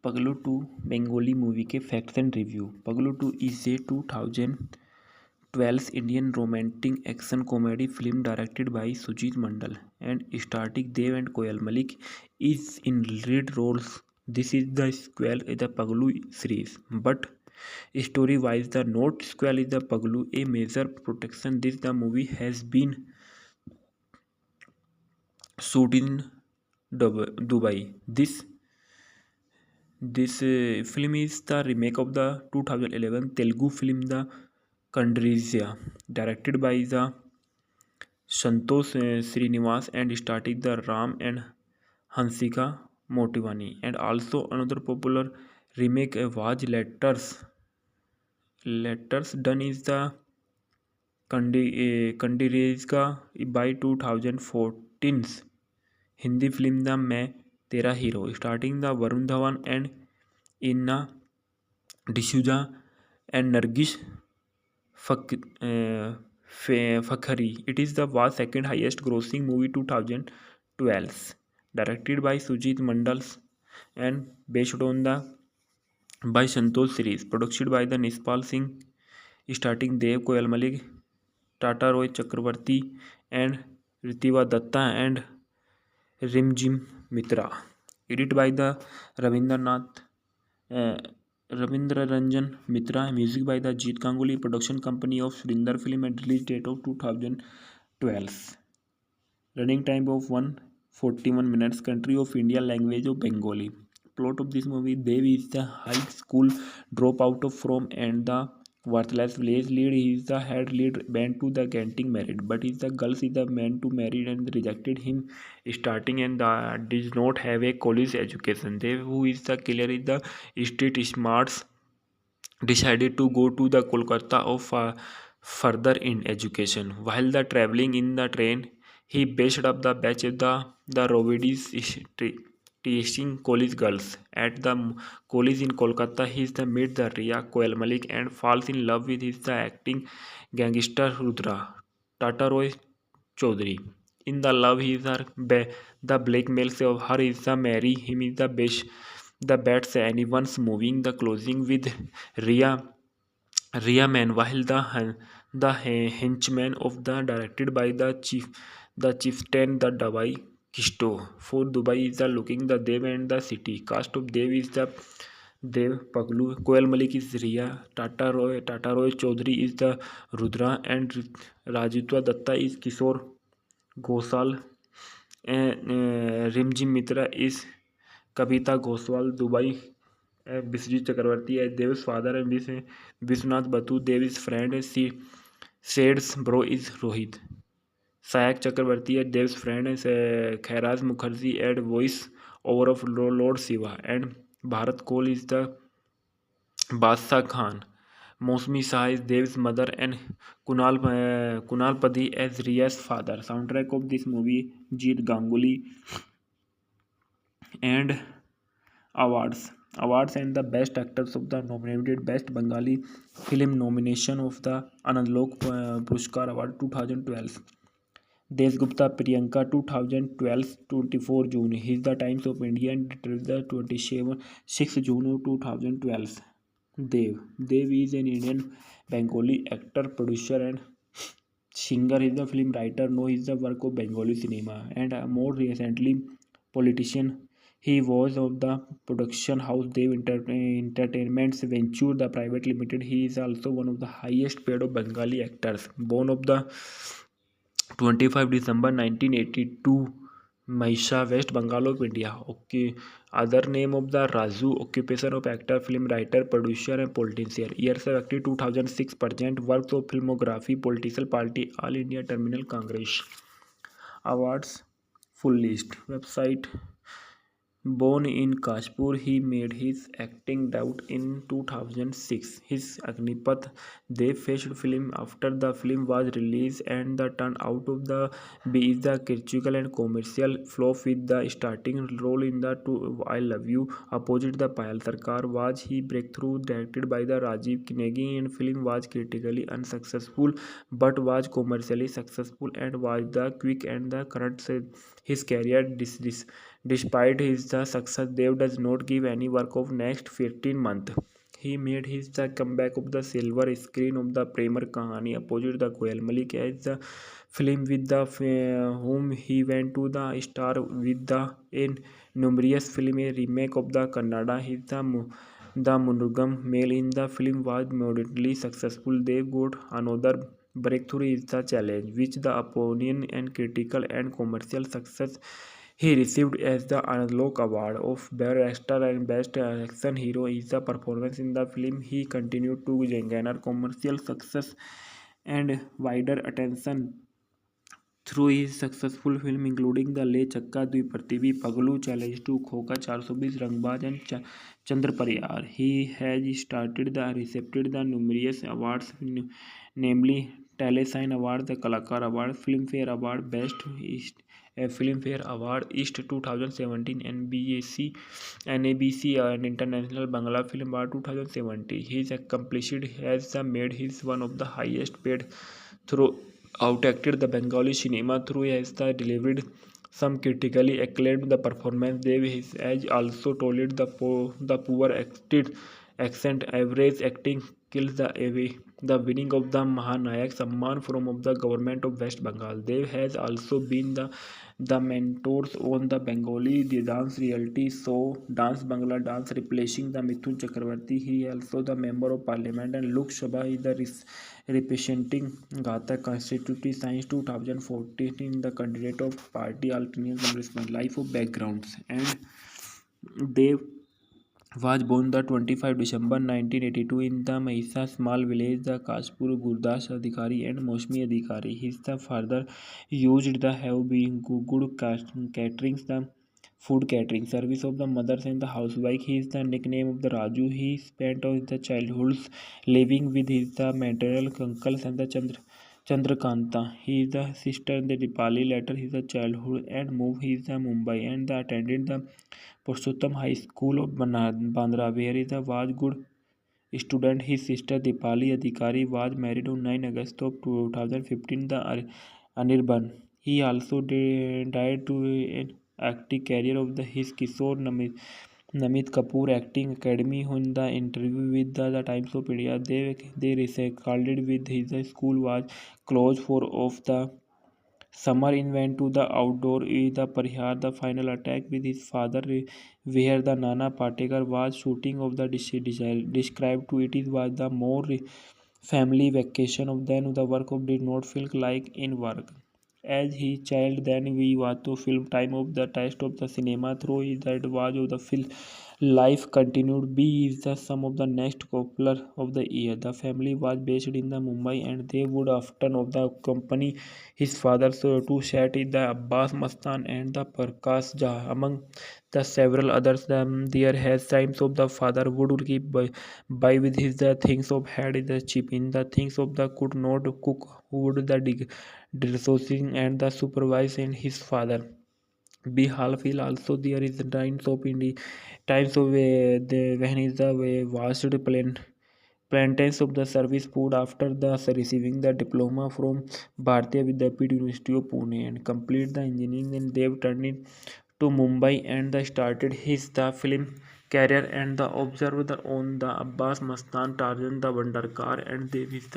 पगलू 2 Bengali movie के facts and review. Paglu 2 is a 2012 Indian romantic action comedy film directed by Sujit Mondal and starring Dev and Koel Malik is in lead roles. This is the sequel in the Paglu series, but story-wise, the not sequel is the Paglu a major production. This the movie has been shot in Dubai. This film is the remake of the 2011 Telugu film The Kandrizya, directed by the Santosh Srinivas and starring the Ram and Hansika Motivani. And also another popular remake was Letters done is the Kandrizya by 2014 Hindi film the Main Tera Hero starring the Varun Dhawan and Inna D'Souza and Nargis Fakhri. It is the was second highest grossing movie 2012, directed by Sujit Mandal and based on the by Santosh series, produced by the Nispal Singh, starting Dev Koel Malik, Tata Roy Chakravarti and Ritiva Datta and Rimjim Mitra. Edited by the Ravindranath uh, Ravindra Ranjan Mitra. Music by the Jeet Ganguly. Production company of Surinder Film and release date of 2012. Running time of 141 minutes. Country of India. Language of Bengali. Plot of this movie: Dev is the high school dropout from and the worthless village lead. He is the head lead band to the getting married, but is the girls is the man to marry and rejected him starting and does not have a college education. Dev, who is the killer, is the street smarts decided to go to the Kolkata of further in education. While the traveling in the train, he bashed up the batch of the Rovides teaching college girls. At the college in Kolkata, he is the meet the Ria Koel Malik and falls in love with his the acting gangster Rudra Tata Roy Chaudhary. In the love, he is the blackmails of her is the marry him is the best the bets anyone's moving the closing with Ria Man, while the henchman of the directed by the chieftain the Dubai Kisto. For Dubai is the looking the Dev and the city. Cast of Dev is the Dev Paglu, Koel Malik is Ria, Tata Roy Chaudhary is the Rudra, and Rajitwa Datta is Kishore Ghosal, and Rimjim Mitra is Kavita Ghoswal. Dubai Biswajit Chakravarti as Dev's father and Vishwanath Batu, Dev's friend. Said's bro is Rohit. Sayak Chakravarti as Dev's friend is Khairaz Mukherjee at voice over of Lord Shiva, and Bharat Kohl is the Badshah Khan. Mosmi Shah is Dev's mother and Kunal Padhi as Riya's father. Soundtrack of this movie Jeet Ganguly. And awards and the best actors of the nominated best Bengali film nomination of the Anandlok Puruskar Award 2012. Desgupta Priyanka 2012 24 June. He is the Times of India and the 27 6 June of 2012. Dev is an Indian Bengali actor, producer and singer. He is the film writer. Know his the work of Bengali cinema and more recently politician. He was of the production house Dev Entertainments Venture the Private Limited. He is also one of the highest paid of Bengali actors. Born of the 25 December 1982, Mahisha, West Bengal of India. Okay. Other name of the Raju. Occupation of actor, film writer, producer and politician. Years of active 2006. Present works of filmography, political party, All India Terminal Congress. Awards full list. Website. Born in Kashpur, he made his acting debut in 2006. His Agnipath Dev faced film after the film was released and the turn out of the be is the critical and commercial flop with the starting role in the two I Love You opposite the Payal Sarkar was he breakthrough directed by the Rajiv Kinegi and film was critically unsuccessful but was commercially successful and was the quick and the current his career Despite his the success, Dev does not give any work of next 15 months. He made his the comeback of the silver screen of the Premar Kahani opposite the Koel Malik as the film with the whom he went to the star with the in numerous film a remake of the Kannada. His the Munugam male in the film was moderately successful. They got another breakthrough is the challenge, which the opinion and critical and commercial success he received as the Unlock Award of Best Actor and Best Action Hero is the performance in the film. He continued to garner commercial success and wider attention through his successful film including The Le Chakka Dviparthivi, Paglu, Challenge to Khoka 420, Rangbaz and Chandra Pariyar. He has started the received the numerous awards, namely Telesign Award, the Kalakar Award, Filmfare Award, Best East Filmfare Award East 2017, NABC and International Bangla Film Award 2017. His accomplished has made his one of the highest paid through outacted the Bengali cinema through has delivered some critically acclaimed the performance. They has also told the poor acted accent average acting kills the away. The winning of the Mahanayak Samman from of the government of West Bengal. They has also been the mentors on the Bengali the dance reality show Dance Bangla Dance replacing the Mithun Chakravarti. He also the member of parliament and Lok Sabha is the representing Gata constituency science 2014 in the candidate of party alternate congressman life of backgrounds and they was born the 25 December 1982 in the Mahisa small village the Kashpur Gurdas Adhikari and Mosmi Adhikari. His the father used the have been good catering the food catering service of the mothers and the housewife. He is the nickname of the Raju. He spent all the childhood living with his the maternal uncles and the Chandrakanta. He is the sister in the Dipali. Later his the childhood and moved he is the Mumbai and the attended the Purushottam High School of Bandra, where he was good student. His sister Dipali Adhikari was married on 9 August of 2015. The Anirban. He also died to an acting career of his Kishore Namit Kapoor Acting Academy. In the interview with the Times of India, they recalled with his school was closed for of the summer in went to the outdoor the Parihar the final attack with his father where the Nana Patekar was shooting of the described to it was the more family vacation of then the work of did not feel like in work. As he child then we want to film time of the test of the cinema through is that was of the film life continued. B is the sum of the next popular of the year. The family was based in the Mumbai and they would often of the company his father so to set in the Abbas Mastan and the Prakash Jha among the several others. There has times of the father would keep by with his the things of had the chip in the things of the could not cook who would the resourcing and the supervise and his father. Be half will also there is the times of times of the when is the vast plantains of the service food after the receiving the diploma from Bharatiya Vidyapit University of Pune and complete the engineering and they turned it to Mumbai and the started his the film career and the observed the on the Abbas Mastan Tarzan the Wonder Car and they with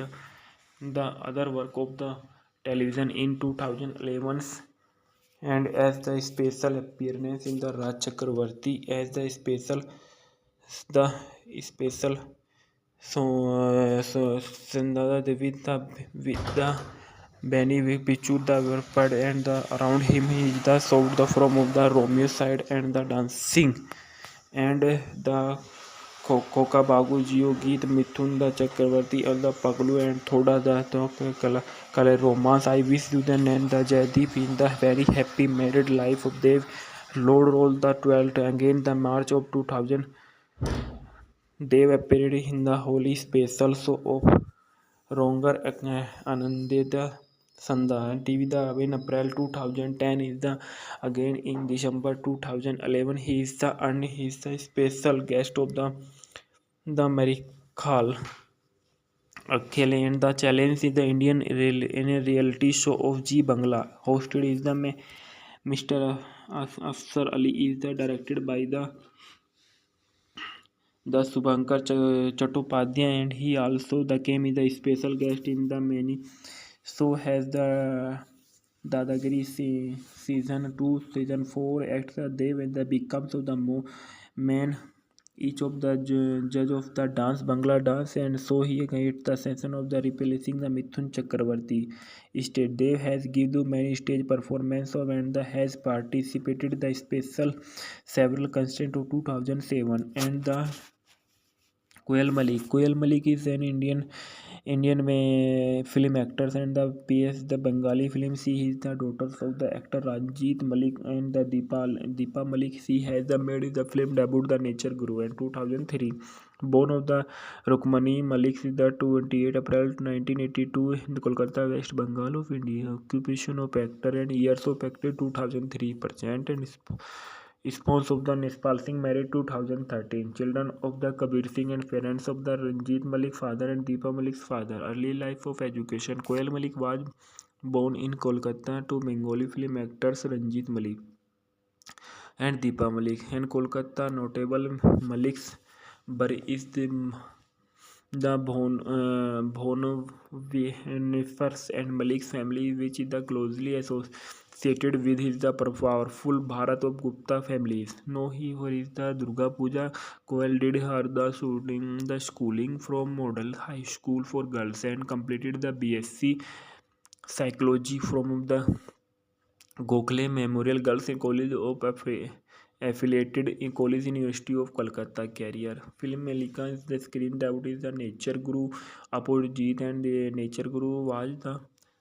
the other work of the television in 2011 and as the special appearance in the Raj Chakravarti as the the special Sandada Devi with the Benny Pichu the Verpad and the around him he is the sound the from of the Romeo side and the dancing and the Koka Bagu Jio Geet Mithun the Chakravarti and the Paglu and Thoda the Kale romance. I wish you the and the Jaideep in the very happy married life of Dev Lord Roll the 12th again the March of 2000 Dev appeared in the Holy Special show of Ronger Anandita Sandha TV the in April 2010 is the again in December 2011 he is the and he is the special guest of the Marikhal Akhile and the challenge is the Indian in a reality show of G Bangla hosted is the Mr. Afsar Ali is the directed by the Subhankar Chattopadhyay, and he also the came is a special guest in the many. So has the Dadagiri season 2, season 4 acts they when the becomes of the man each of the judge of the dance Bangla dance, and so he gets the session of the replacing the Mithun Chakravarti stage. Dev has given many stage performance of and the has participated the special several constant of 2007 and the Koel Malik is an Indian में film actors and the PS the Bengali film. She is the daughter of the actor Ranjit Malik and the Deepa Malik. She has the made the film debut the Nature Guru in 2003. Born of the Rukmani Malik is the 28 April 1982 in Kolkata, West Bengal of India. Occupation of actor and years of actor 2003% and Spons of the Nishpal Singh married 2013. Children of the Kabir Singh and parents of the Ranjit Malik father and Deepa Malik's father. Early life of education. Koel Malik was born in Kolkata to Bengali film actors Ranjit Malik and Deepa Malik. And Kolkata notable Malik's birth is the Bhonefers and Malik's family, which is the closely associated with his the powerful Bharat of Gupta families. No, he for his the Durga Puja. Koel did her the schooling from Model High School for Girls and completed the BSc Psychology from the Gokhale Memorial Girls College of affiliated in College University of Kolkata career. Film Malika is the screen debut is the Nature Guru Apojit and the Nature Guru was the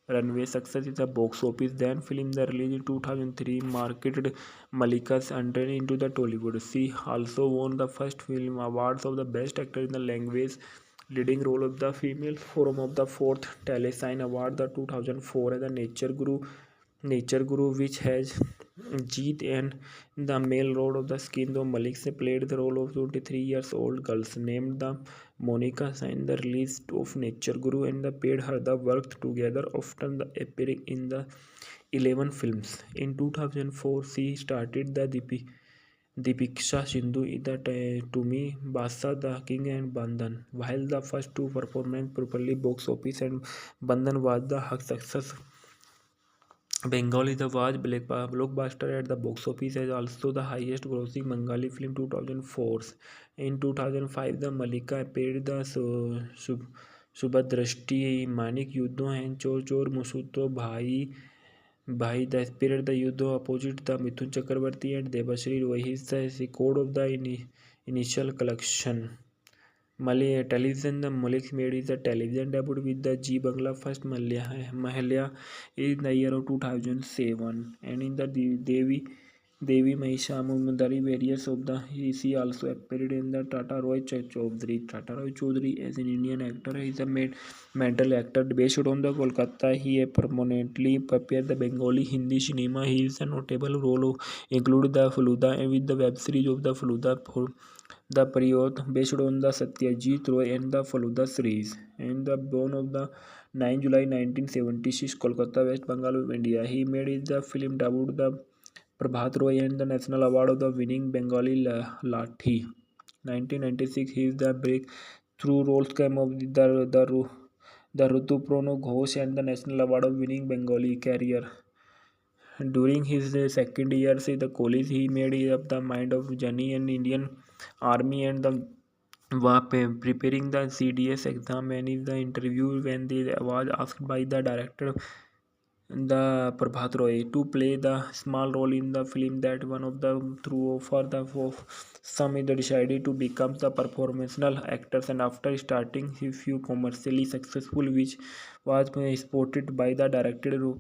runway success is the box office. Then film the release in 2003 marketed Malika's entry into the Tollywood. She also won the first film awards of the best actor in the language leading role of the female forum of the fourth Telesign Award the 2004 as the Nature Guru, which has Jeet and the male role of the skin, though Malik played the role of 23 years old girls named the Monica signed the release of Nature Guru and the paid her the worked together, often the appearing in the 11 films. In 2004, she started the Dipiksha Sindhu in the Tumi Basa the King and Bandhan. While the first two performance properly box office and Bandhan was the success. Bengali The was blockbuster at the box office as also the highest grossing Bengali film 2004. In 2005, the Malika appeared the Subhadrashti, Manik Yuddho and Chor Chor Musuto Bhai the Spirit the Yuddho opposite the Mithun Chakravarti and Debashri Roy. His the record of the initial collection. Malay television the Malik made his television debut with the G Bangla first Mahalya in the year of 2007 and in the Devi Mahishamundari various of the he also appeared in the Tata Roy Chaudhary. Tata Roy Chaudhary as an Indian actor is a mental actor based on the Kolkata. He permanently prepared the Bengali Hindi cinema. He is a notable role include the Faluda and with the web series of the Faluda for the Priyot based on the Satyajit Roy and the Faluda series and the born of the 9 July 1976 Kolkata West Bengal of India. He made his the film debut the Prabhat Roy and the National Award of the winning Bengali Lathi. 1996 he is the breakthrough roles came of the Rutu Prono Ghosh and the National Award of winning Bengali career. During his second year in the college, he made up the mind of journey in Indian Army and the preparing the CDS exam and in the interview when they was asked by the director the Prabhat Roy to play the small role in the film that one of the through for some is decided to become the performational actors and after starting a few commercially successful which was supported by the director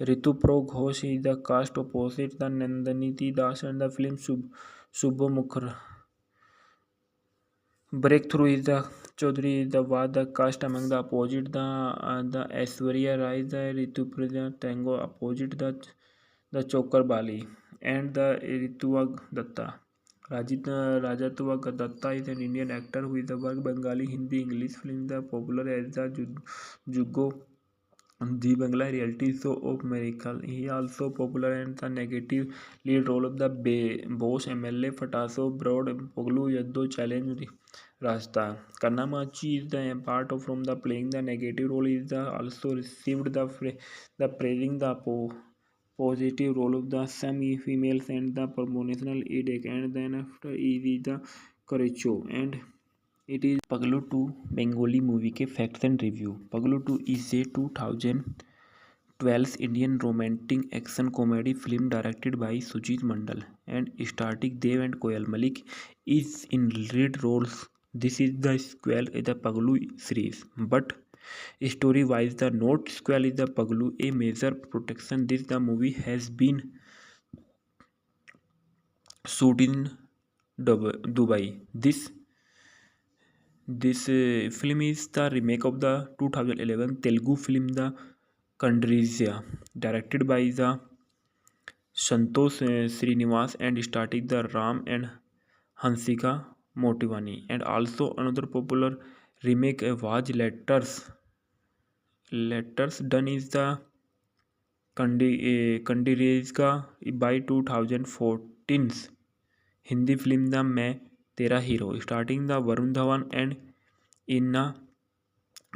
Ritupro Ghosh is the cast opposite the Nandaniti Das and the film Subhamukhar. Breakthrough is the Chaudhary is the was the cast among the opposite the Aishwarya Rai the Rituparna Tango opposite the Chokar Bali and the Rituva Datta. Rajatwa Datta is an Indian actor who is the work Bengali, Hindi, English film the popular as the Jugo The Bangla reality show of Miracle. He also popular in the negative lead role of the boss MLA Fataso Broad Poglu Yaddo challenge Rasta. Kannamachi is the part of from the playing the negative role is the also received the praising the positive role of the semi females and the promotional edict and then after is the Corecho and it is Paglu 2 Bengali movie के facts and review Paglu 2 is a 2012 Indian romantic action comedy film directed by Sujit Mondal and starring Dev and Koel Mallick is in lead roles. This is the sequel in the Paglu series, but story-wise, the not sequel is the Paglu a major production. This the movie has been shoot in Dubai. This film is the remake of the 2011 Telugu film The Kandrizia, directed by the Santosh Srinivas and starring the Ram and Hansika Motivani. And also another popular remake was Letters done is the Kandirizka by 2014 Hindi film the Main Tera Hero starring the Varun Dhawan and Inna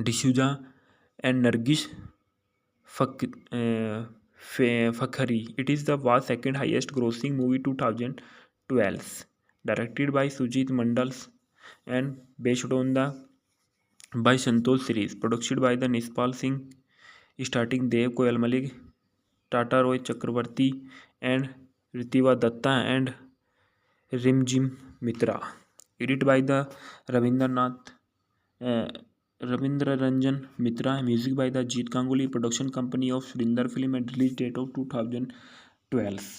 D'Souza and Nargis Fakhri it is the was second highest grossing movie 2012 directed by Sujit Mondal's and based on the by Santosh series production by the Nishpal Singh starring Dev Koel Mallick Tota Roy Chakraborty and Ritiva Dutta and Rimjim Mitra. Edited by the Ravindranath Ravindra Ranjan Mitra. Music by the Jeet Ganguly. Production company of Surinder Film and release date of 2012.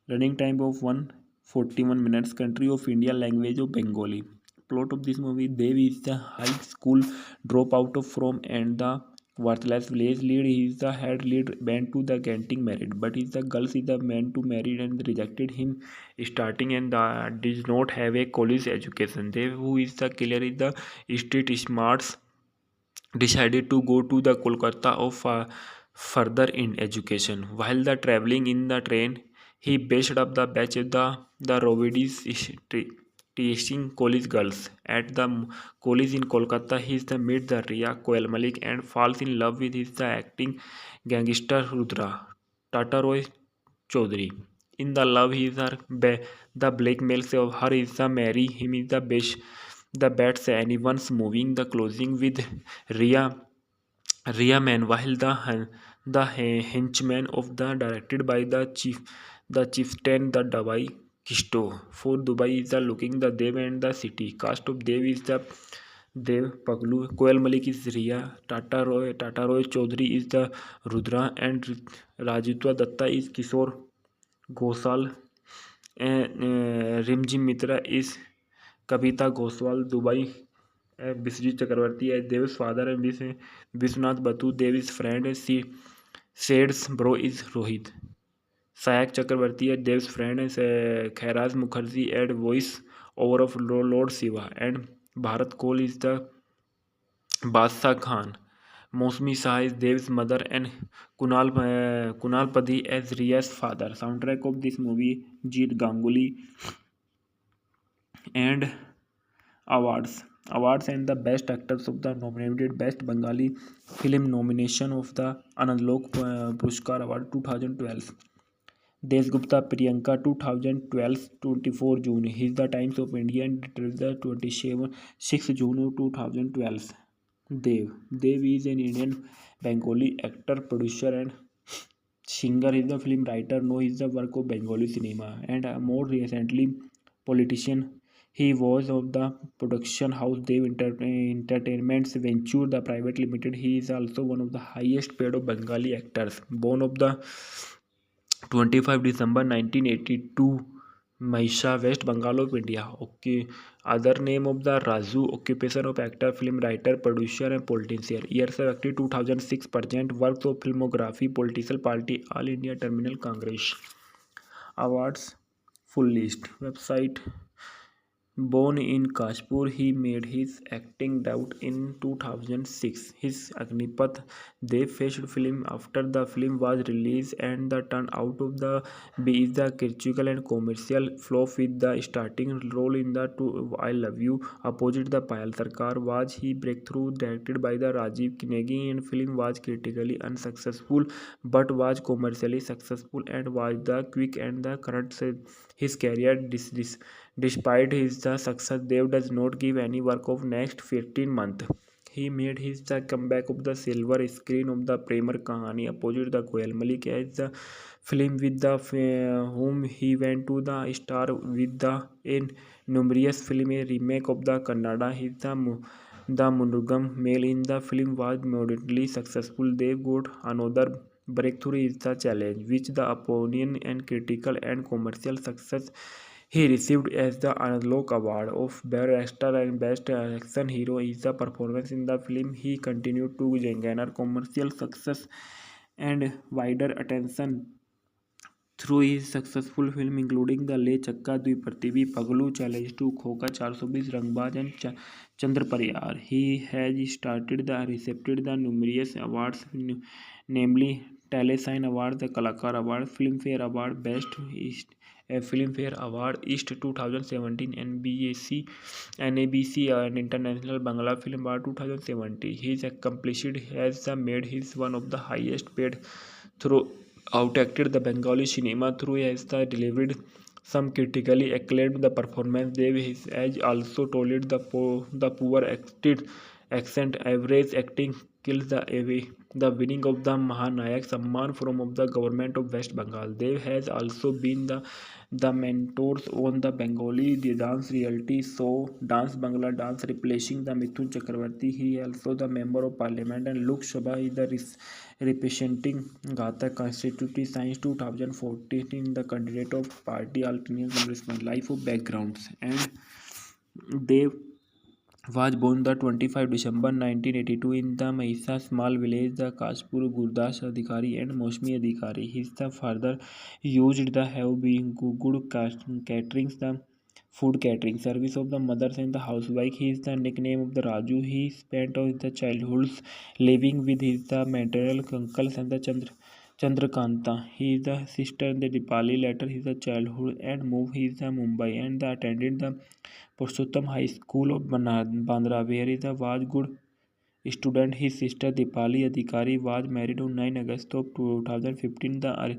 Running time of 141 minutes. Country of India. Language of Bengali. Plot of this movie: Dev is the high school dropout from and the worthless village lead. He is the head lead band to the getting married, but is the girls is the man to marry and rejected him starting and does not have a college education. Dev, who is the killer, is the street smarts decided to go to the Kolkata of further in education. While the traveling in the train, he based up the batch of the Rovidis teaching college girls. At the college in Kolkata, he is the meet the Ria Koel Malik and falls in love with his the acting gangster Rudra Tata Roy Chaudhary. In the love, he is the blackmails of her is the marry him is the best the bets anyone's moving the closing with Ria Man while the henchman of the directed by the chieftain the Dubai Kisto for Dubai is the looking the Dev and the city cast of Dev is the Dev Paglu Koel Malik is Ria Tata Roy Chaudhary is the Rudra and Rajitwa Datta is Kishore Ghosal and Rimjim Mitra is Kavita Goswal Dubai Biswajit Chakravarti as Dev's father and Vishwanath Batu Dev's friend Said's bro is Rohit. Sayak Chakravarti as Dev's friend is Khairaz Mukherjee and voice over of Lord Shiva and Bharat Kohl is the Badshah Khan. Mosmi Shah is Dev's mother and Kunal Padhi as Riya's father. Soundtrack of this movie Jeet Ganguly and awards and the best actors of the nominated best Bengali film nomination of the Anandlok Puruskar Award 2012. Desgupta Priyanka 2012 24 June. He's the Times of India and the 27 6 June 2012. Dev is an Indian Bengali actor, producer and singer. He's the film writer. No, he's the work of Bengali cinema and more recently politician. He was of the production house Dev Entertainments Venture, the private limited. He is also one of the highest paid of Bengali actors. Born of the 25 December 1982, Mahisha, West Bengal of India. Okay. Other name of the Raju. Occupation of actor, film writer, producer and politician. Years of active 2006. Present works of filmography, political party, All India Terminal Congress. Awards full list. Website Born in Kashpur, he made his acting debut in 2006. His Agnipath Dev faced film after the film was released, and the turn out of the be is the critical and commercial flop with the starting role in the two I Love You opposite the Payal Sarkar was he breakthrough directed by the Rajiv Kinegi, and film was critically unsuccessful but was commercially successful and was the quick and the current his career despite his the success. Dev does not give any work of next 15 months. He made his the comeback of the silver screen of the Premar Kahani opposite the Koel Malik as the film with the whom he went to the star with the in numerous film a remake of the Kannada. His the Munugam male in the film was moderately successful. They got another breakthrough is the challenge, which the opinion and critical and commercial success he received as the Analog Award of Best Actor and Best Action Hero is the performance in the film. He continued to garner commercial success and wider attention through his successful film including The Le Chakka Dui Prathivi, Paglu, Challenge to Khoka 420, Rangbaz and Chandra Pariyar. He has started the received the numerous awards, namely Telesign Award, the Kalakar Award, Filmfare Award, Best East Filmfare Award East 2017, NBAC, NABC and International Bangla Film Award 2017. His accomplished has made his one of the highest paid through outacted the Bengali cinema through has delivered some critically acclaimed the performance. They has also told the poor acted accent average acting kills the away. The winning of the Mahanayak Samman from of the government of West Bengal. They has also been the mentors on the Bengali the dance reality show Dance Bangla Dance replacing the Mithun Chakravarti. He also the member of parliament and Lok Sabha is the representing Gata constituency science 2014 in the candidate of party alternate congressman life of backgrounds, and they was born the 25 December 1982 in the Mahisa small village the Kashpur Gurdas Adhikari and Mosmi Adhikari. His the father used the have been good catering the food catering service of the mothers and the housewife. He is the nickname of the Raju. He spent all the childhood living with his the maternal uncles and the Chandrakanta. He is the sister in the Dipali. Later his the childhood and moved he is the Mumbai and the attended the Purushottam High School of Bandra, where he was good student. His sister Dipali Adhikari was married on 9 August of 2015. The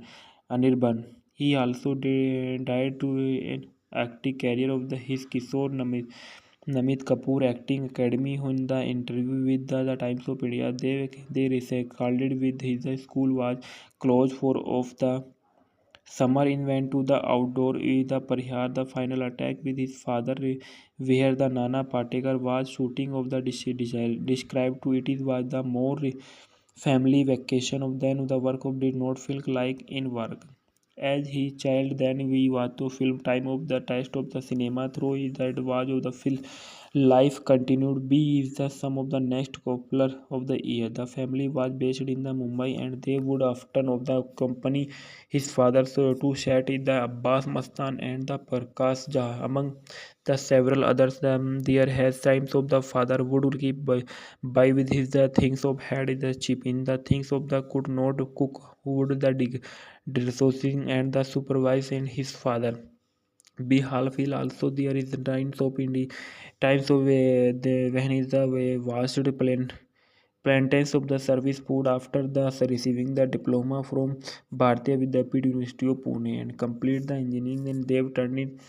Anirban. He also died to an acting career of his Kishore Namit Kapoor Acting Academy. In the interview with the Times of India, they recalled with his school was closed for of the summer in went to the outdoor the Parihar the final attack with his father where the Nana Patekar was shooting of the described to it is was the more family vacation of then the work of did not feel like in work. As he child then we want to film time of the test of the cinema through is that was of the film life continued. B is the sum of the next popular of the year. The family was based in the Mumbai and they would often of the company his father so to set in the Abbas Mastan and the Prakash Jha among the several others. There has times of the father would keep by with his the things of had the chip in the things of the could not cook who would the resourcing and the supervise and his father. Be halfil also there is the times of the when is the vast plantains of the service food after the receiving the diploma from Bharatiya Vidyapeeth University of Pune and complete the engineering, and they turned it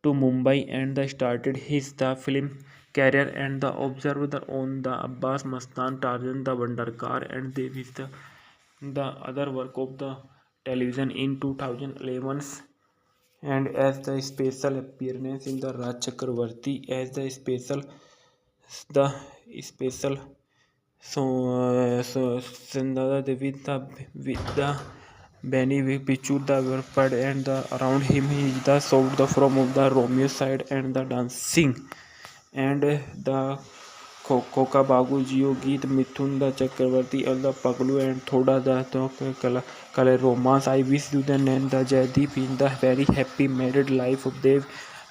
to Mumbai and the started his the film career and the observed the on the Abbas Mastan Tarzan the Wonder Car and they with the other work of the television in 2011 and as the special appearance in the Raj Chakravarti as the the special Sandhya with the Benny Pichu the Verpad and the around him he is the sound the from of the Romeo side and the dancing and the Koka Bagu Jio Geet Mithun the Chakravarti and the Paglu and Thoda the Kala romance. I wish you the and the Jaideep in the very happy married life of Dev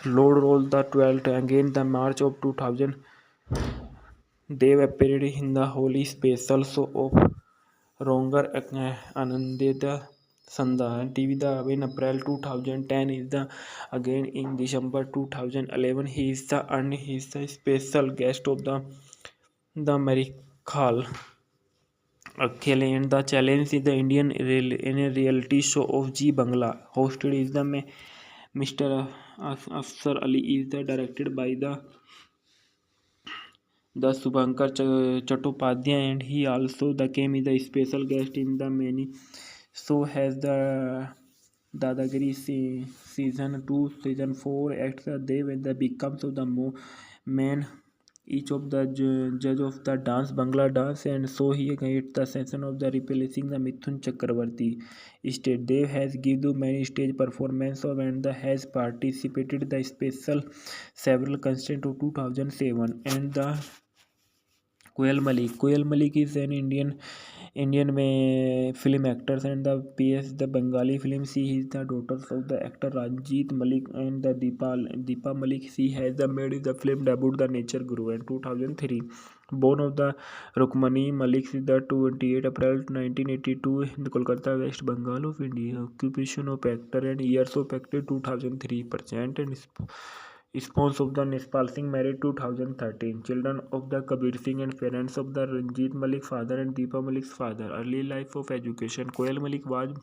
Lord Roll the 12th. Again, the March of 2000, they appeared in the Holy Special Show of Ronger Anandeda Sandha TV the in April 2010 is the again in December 2011 he is the special guest of the Miracle Akhil and the challenge is the in a reality show of G Bangla hosted is the Mr. Afsar Ali is the directed by the Subhankar Chattopadhyay and he also the came is the special guest in the many so has the Dadagiri season 2 season 4 acts they when the becomes of the main each of the judge of the dance Bangla dance and so he gets the session of the replacing the Mithun Chakravarti stage Dev has given many stage performance of and the has participated the special several constant of 2007 and the Koel Malik is an Indian में film actors and the PS the Bengali film she is the daughter of the actor Ranjit Malik and the Deepa Malik she has the made the film debut the Nature Guru in 2003 born of the Rukmani Malik is the 28 April 1982 in the Kolkata West Bengal of India occupation of actor and years of actor 2003% and Sponsors of the Nishpal Singh married 2013. Children of the Kabir Singh and parents of the Ranjit Malik father and Deepa Malik's father. Early life of education. Koel Malik was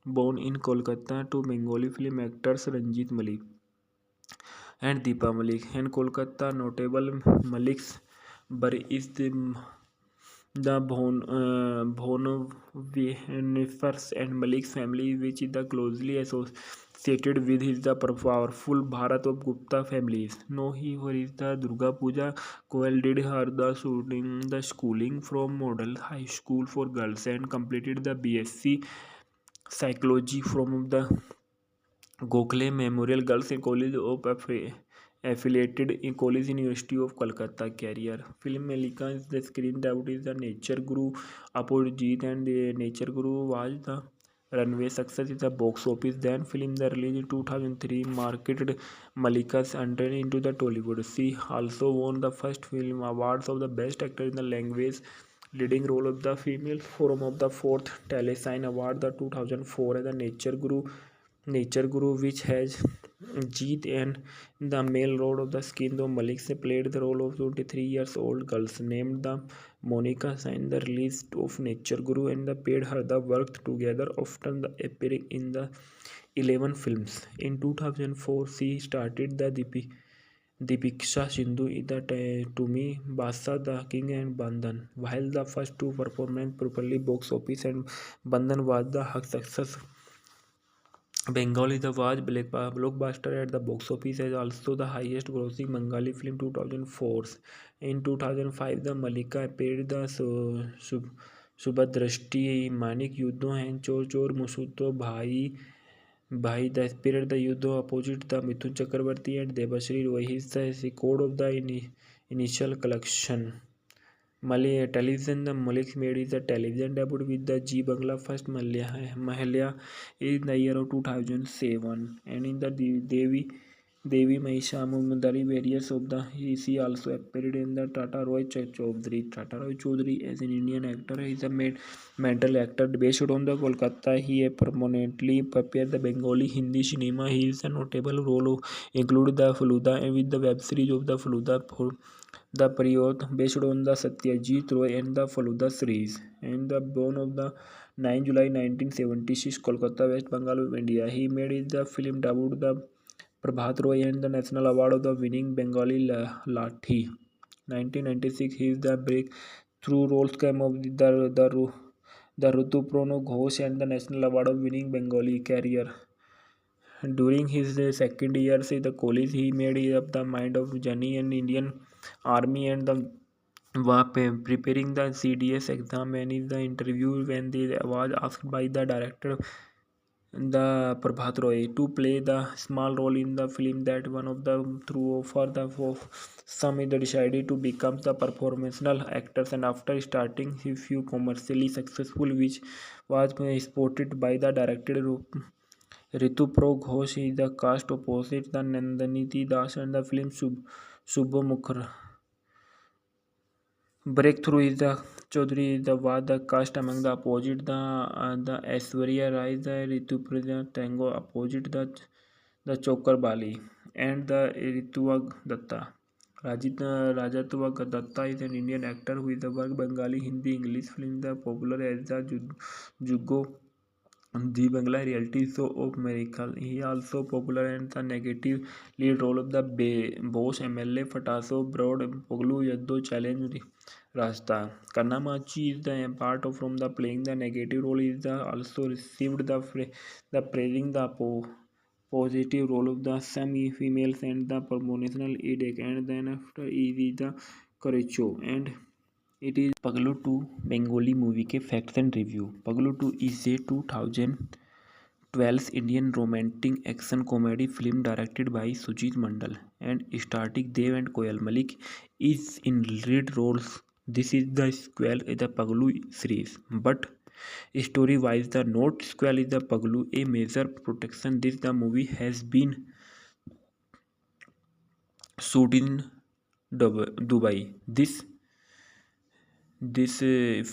born in Kolkata to Bengali film actors Ranjit Malik and Deepa Malik. And Kolkata notable Malik's birth is the Bhonifers and Malik's family, which is the closely associated with his the powerful Bharat of Gupta families. No, he for his the Durga Puja. Koel did her the schooling from Model High School for Girls and completed the BSc Psychology from the Gokhale Memorial Girls College of affiliated in College University of Kolkata career. Film Malika is the screen debut is the Nature Guru Apojit and the Nature Guru was the runway success in the box office. Then film the release in 2003 marketed Malika's entry into the Tollywood. She also won the first film awards of the best actor in the language leading role of the female forum of the fourth Telesign Award the 2004 and the Nature Guru, which has Jeet and the male role of the skin, though Malik se played the role of 23 years old girls named the Monica signed the release of Nature Guru and the paid her the worked together, often the appearing in the 11 films. In 2004, she started the Dipiksha Sindhu in the Tumi Basa the King and Bandhan. While the first two performances properly box office and Bandhan was the success Bengali The was blockbuster at the box office as also the highest grossing Bengali film 2004. In 2005, the Malika appeared the Subhadrashti Manik Yuddho and Chor Chor Musuto Bhai the spirit the Yuddho opposite the Mithun Chakravarti and Debashri Roy. He is the record of the initial collection. Malay television the Malik made is a television debut with the G Bangla first Mahalya in the year of 2007 and in the Devi Mahisha Mumdari various of the he also appeared in the Tata Roy Chaudhary. Tata Roy Chaudhary as an Indian actor is a mental actor based on the Kolkata. He permanently prepared the Bengali Hindi cinema. He is a notable role included the Faluda and with the web series of the Faluda for the period based on the Satyajit Roy and the Faluda series and the born of the 9 July 1976 Kolkata West Bengal of India. He made the film debut the Prabhat Roy and the National Award of the winning Bengali Lathi. 1996 he is the breakthrough roles came of the Rutuprono Ghosh and the National Award of winning Bengali career. During his second year in the college, he made up the mind of journey in Indian Army and the was preparing the CDS exam and in the interview when they was asked by the director the Prabhat Roy to play the small role in the film that one of the through for the for some either decided to become the performational actors and after starting a few commercially successful which was supported by the director Ritupro Ghosh is the cast opposite the Nandaniti Das and the film Subhamukhr. Breakthrough is the Chaudhary is the Vad the cast among the opposite the Aishwarya Rai the Rituparna Tango opposite the Chokar Bali and the Rituva Datta. Rajatva Datta is an Indian actor who is the work Bengali, Hindi, English film the popular as the Jugo the Bangla reality show of Miracle. He also popular in the negative lead role of the boss MLA Fataso Broad Poglu Yaddo Challenge Rasta. Kannamachi is the part of from the playing the negative role is the also received the praising the positive role of the semi females and the promotional edict and then after is the Corecho and it is Paglu 2 Bengali movie के facts and review Paglu 2 is a 2012 Indian romantic action comedy film directed by Sujit Mondal and starring Dev and Koel Mallick is in lead roles. This is the sequel in the Paglu series, but story-wise, the not sequel is the Paglu a major production. This the movie has been shot in Dubai. This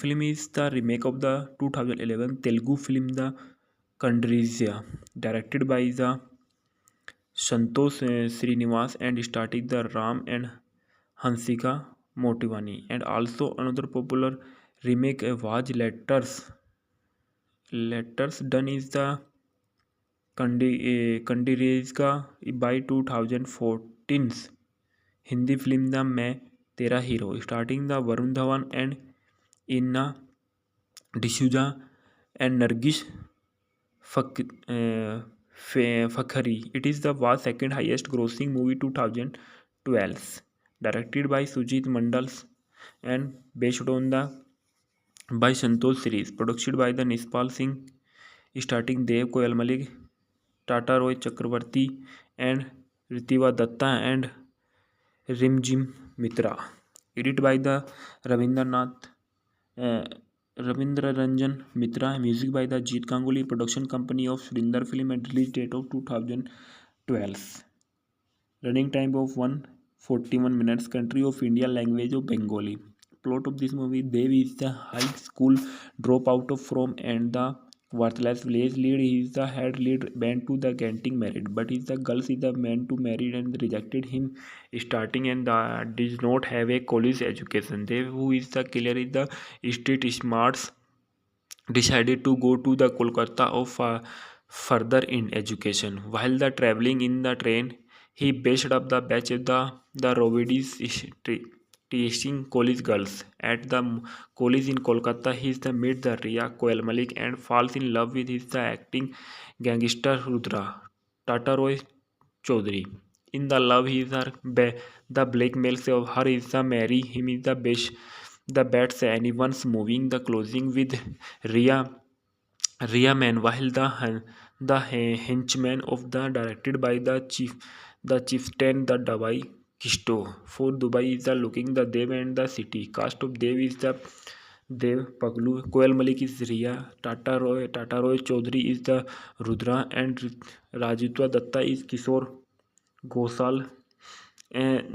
film is the remake of the 2011 Telugu film The Kandrizia, directed by the Santosh Srinivas and starting the Ram and Hansika Motivani, and also another popular remake was Letters done is the Kandirezka by 2014 Hindi film the Main Tera Hero starring the Varun Dhawan and Inna D'Souza and Nargis Fakhri. It is the was second highest grossing movie 2012, directed by Sujit Mandal and based on the by Santosh series, produced by the Nispal Singh, starting Dev Koyal Malik, Tata Roy Chakravarti and Ritiva Datta and Rimjim Mitra. Edited by the Ravindranath uh, Ravindra Ranjan Mitra. Music by the Jeet Ganguly. Production company of Surinder Film and release date of 2012. Running time of 141 minutes. Country of India. Language of Bengali. Plot of this movie: Dev is the high school dropout from and the worthless village lead. He is the head lead band to the getting married, but is the girls is the man to marry and rejected him starting and does not have a college education. Dev, who is the killer, is the street smarts decided to go to the Kolkata of further in education. While the traveling in the train, he bashed up the batch of the Rovidis teaching college girls. At the college in Kolkata, he is the meet the Ria Koel Malik and falls in love with his the acting gangster Rudra Tata Roy Chaudhary. In the love, he is the blackmails of her is the marry him is the best the bets anyone's moving the closing with Ria Man, while henchman of the directed by the chieftain the Dubai Kisto. For Dubai is the looking the Dev and the city. Cast of Dev is the Dev Paglu, Koel Malik is Ria, Tata Roy Chaudhary is the Rudra, and Rajitwa Datta is Kishore Gosal, and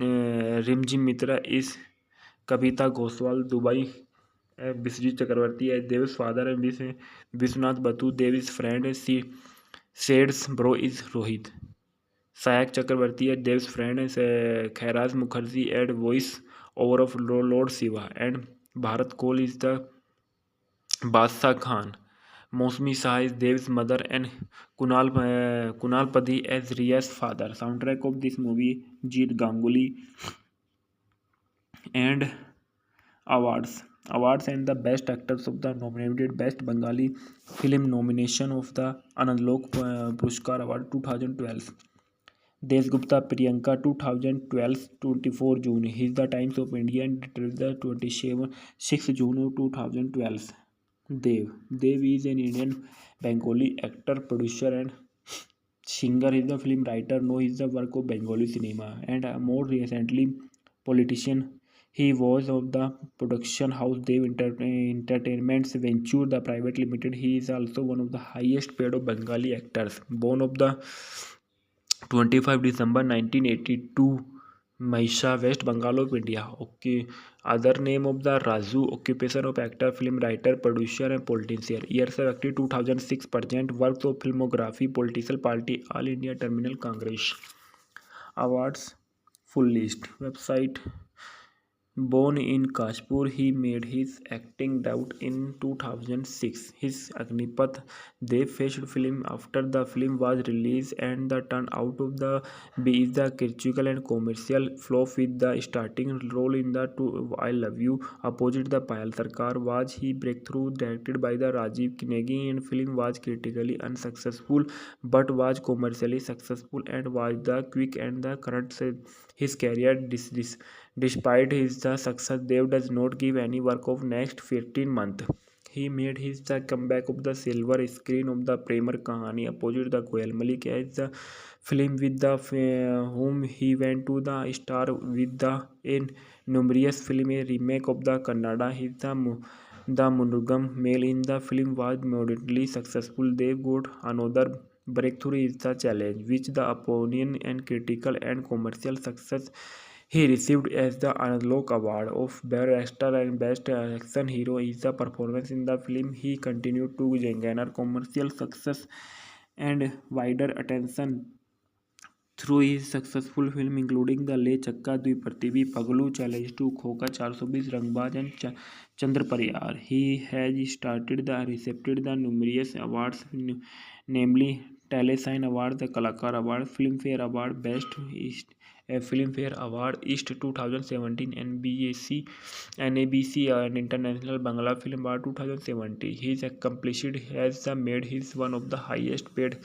Rimjim Mitra is Kavita Goswal. Dubai Biswajit Chakravarti as Dev's father and Vishwanath Batu, Dev's friend. Said's bro is Rohit. Sayak Chakravarti as Dev's friend. Khairaz Mukherjee as voice over of Lord Shiva. And Bharat Kohl is the Badshah Khan. Mosmi Shah is Dev's mother and Kunal Padhi as Riya's father. Soundtrack of this movie Jeet Ganguly. And awards and the best actors of the nominated best Bengali film nomination of the Anandlok Puruskar Award 2012. Desgupta Priyanka 2012 24 June. He is the Times of India and the 6 June 2012. Dev is an Indian Bengali actor, producer and singer. He is the film writer. Know his the work of Bengali cinema and more recently politician. He was of the production house Dev Entertainments Venture the Private Limited. He is also one of the highest paid of Bengali actors. Born of the 25 December 1982, Mahisha, West Bengal of India. Okay. Other name of the Raju. Occupation of actor, film writer, producer and politician. Years of active 2006. Present works of filmography, political party, All India Terminal Congress. Awards. Full list. Website. Born in Kashpur, he made his acting debut in 2006. His Agnipath Dev faced film after the film was released and the turn out of the be is the critical and commercial flop with the starting role in the two I Love You opposite the Payal Sarkar was he breakthrough directed by the Rajiv Kinegi and film was critically unsuccessful but was commercially successful and was the quick and the current his career despite his the success, Dev does not give any work of next 15 months. He made his the comeback of the silver screen of the Premar Kahani opposite the Koyal Malik as the film with the whom he went to the star with the in numerous film a remake of the Kannada. His the Munugam male in the film was moderately successful. They got another breakthrough is the challenge, which the opinion and critical and commercial success he received as the Analog Award of Best Actor and Best Action Hero is the performance in the film. He continued to garner commercial success and wider attention through his successful film including The Le Chakka Dviparthivi, Paglu, Challenge to Khoka 420, Rangbaz and Chandra Pariyar. He has started the received the numerous awards, namely Telesign Award, the Kalakar Award, Filmfare Award, Best East Filmfare Award East 2017, NABC and International Bangla Film Award 2017. His accomplished has made his one of the highest paid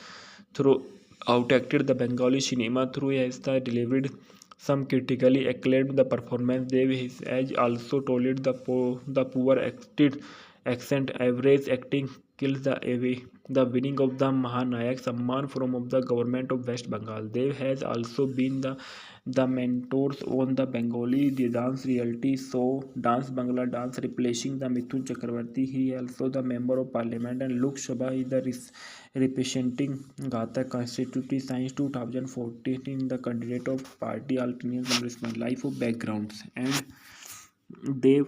through outacted the Bengali cinema through has delivered some critically acclaimed the performance they has also told the poor acted accent average acting kills the away the winning of the Mahanayak Samman from of the government of West Bengal. They has also been the mentors on the Bengali dance reality show Dance Bangla Dance replacing the Mithun Chakravarti. He also the member of parliament and Lok Sabha is the representing Gata constituency science 2014 in the candidate of party Alternate Congress life of backgrounds and they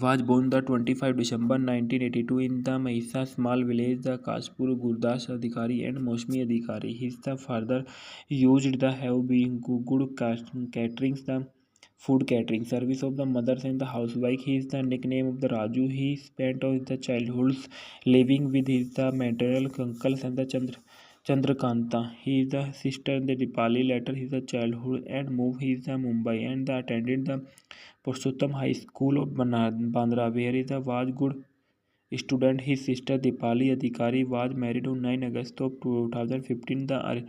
was born the 25 December 1982 in the Mahisa small village the Kashpur Gurdas Adhikari and Mosmi Adhikari. His the father used the have been good catering the food catering service of the mothers and the housewife. He is the nickname of the Raju. He spent all the childhood living with his the maternal uncles and the Chandrakanta. He is the sister the Dipali. Later his the childhood and moved his the Mumbai and the attended the Purushottam High School of Bandra, where he was good student. His sister Dipali Adhikari was married on 9 August of 2015. The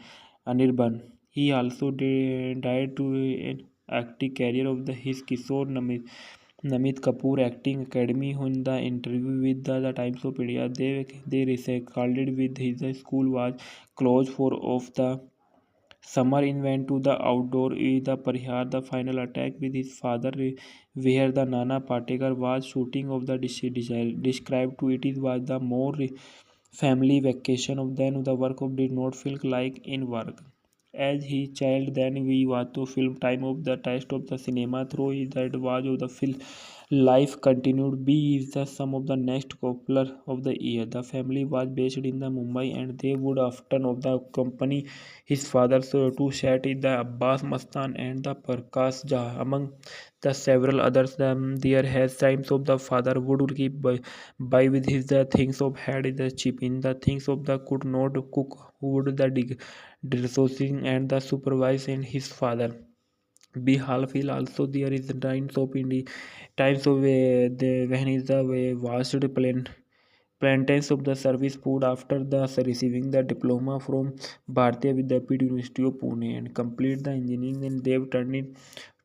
Anirban. He also died to an acting career of his Kishore Namit Kapoor Acting Academy. In the interview with the Times of India, they recalled with his school was closed for of the Summer in went to the outdoor with the Parihar the final attack with his father where the Nana Patekar was shooting of the described to it was the more family vacation of then the work of did not feel like in work. As he child then we want to film time of the test of the cinema through is that was of the film life continued. B is the sum of the next popular of the year. The family was based in the Mumbai and they would often of the company his father so to set in the Abbas Mastan and the Prakash Jha among the several others. There has times of the father would keep by with his the things of had in the chip in the things of the could not cook who would the resourcing and the supervise and his father. Be half also there is the times of times of the when is the vast plantains of the service food after the receiving the diploma from Bharatiya Vidyapeeth University of Pune and complete the engineering and they turned it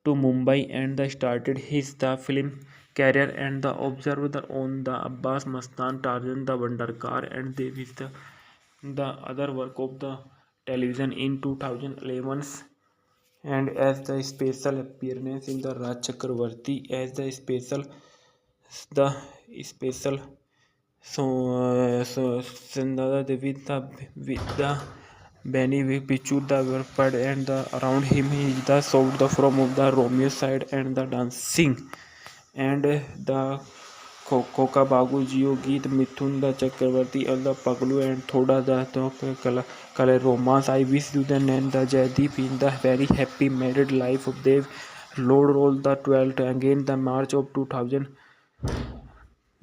to Mumbai and the started his the film career and the observed the on the Abbas Mastan Tarzan the Wonder Car and they with the other work of the television in 2011 and as the special appearance in the Raj Chakravarti as the special Sandada Devi with the Benny Pichu the Verpad and the around him is the sound the from of the Romeo side and the dancing and the Koka Bagu Jio Geet Mithun the Chakravarti and the Paglu and Thoda the Kala romance. I wish you the and the Jaideep in the very happy married life of Dev Lord Roll the 12th again the March of 2000.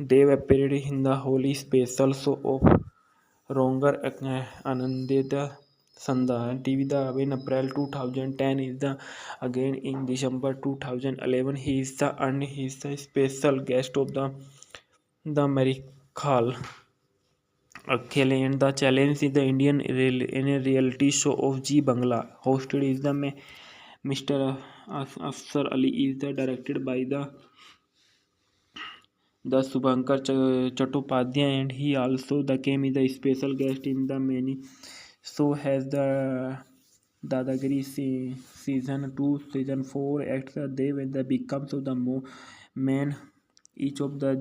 Dev appeared in the holy special show of Ronger Anandita Sandha TV the in April 2010 is the again in December 2011 he is the and he is the special guest of the Marikhal Akhele and the challenge is the in a reality show of G Bangla hosted is the Mr. Afsar Ali is the directed by the Subhankar Chattopadhyay and he also the came is a special guest in the many so has the Dadagiri season 2 season 4 acts they when the becomes of the man each of the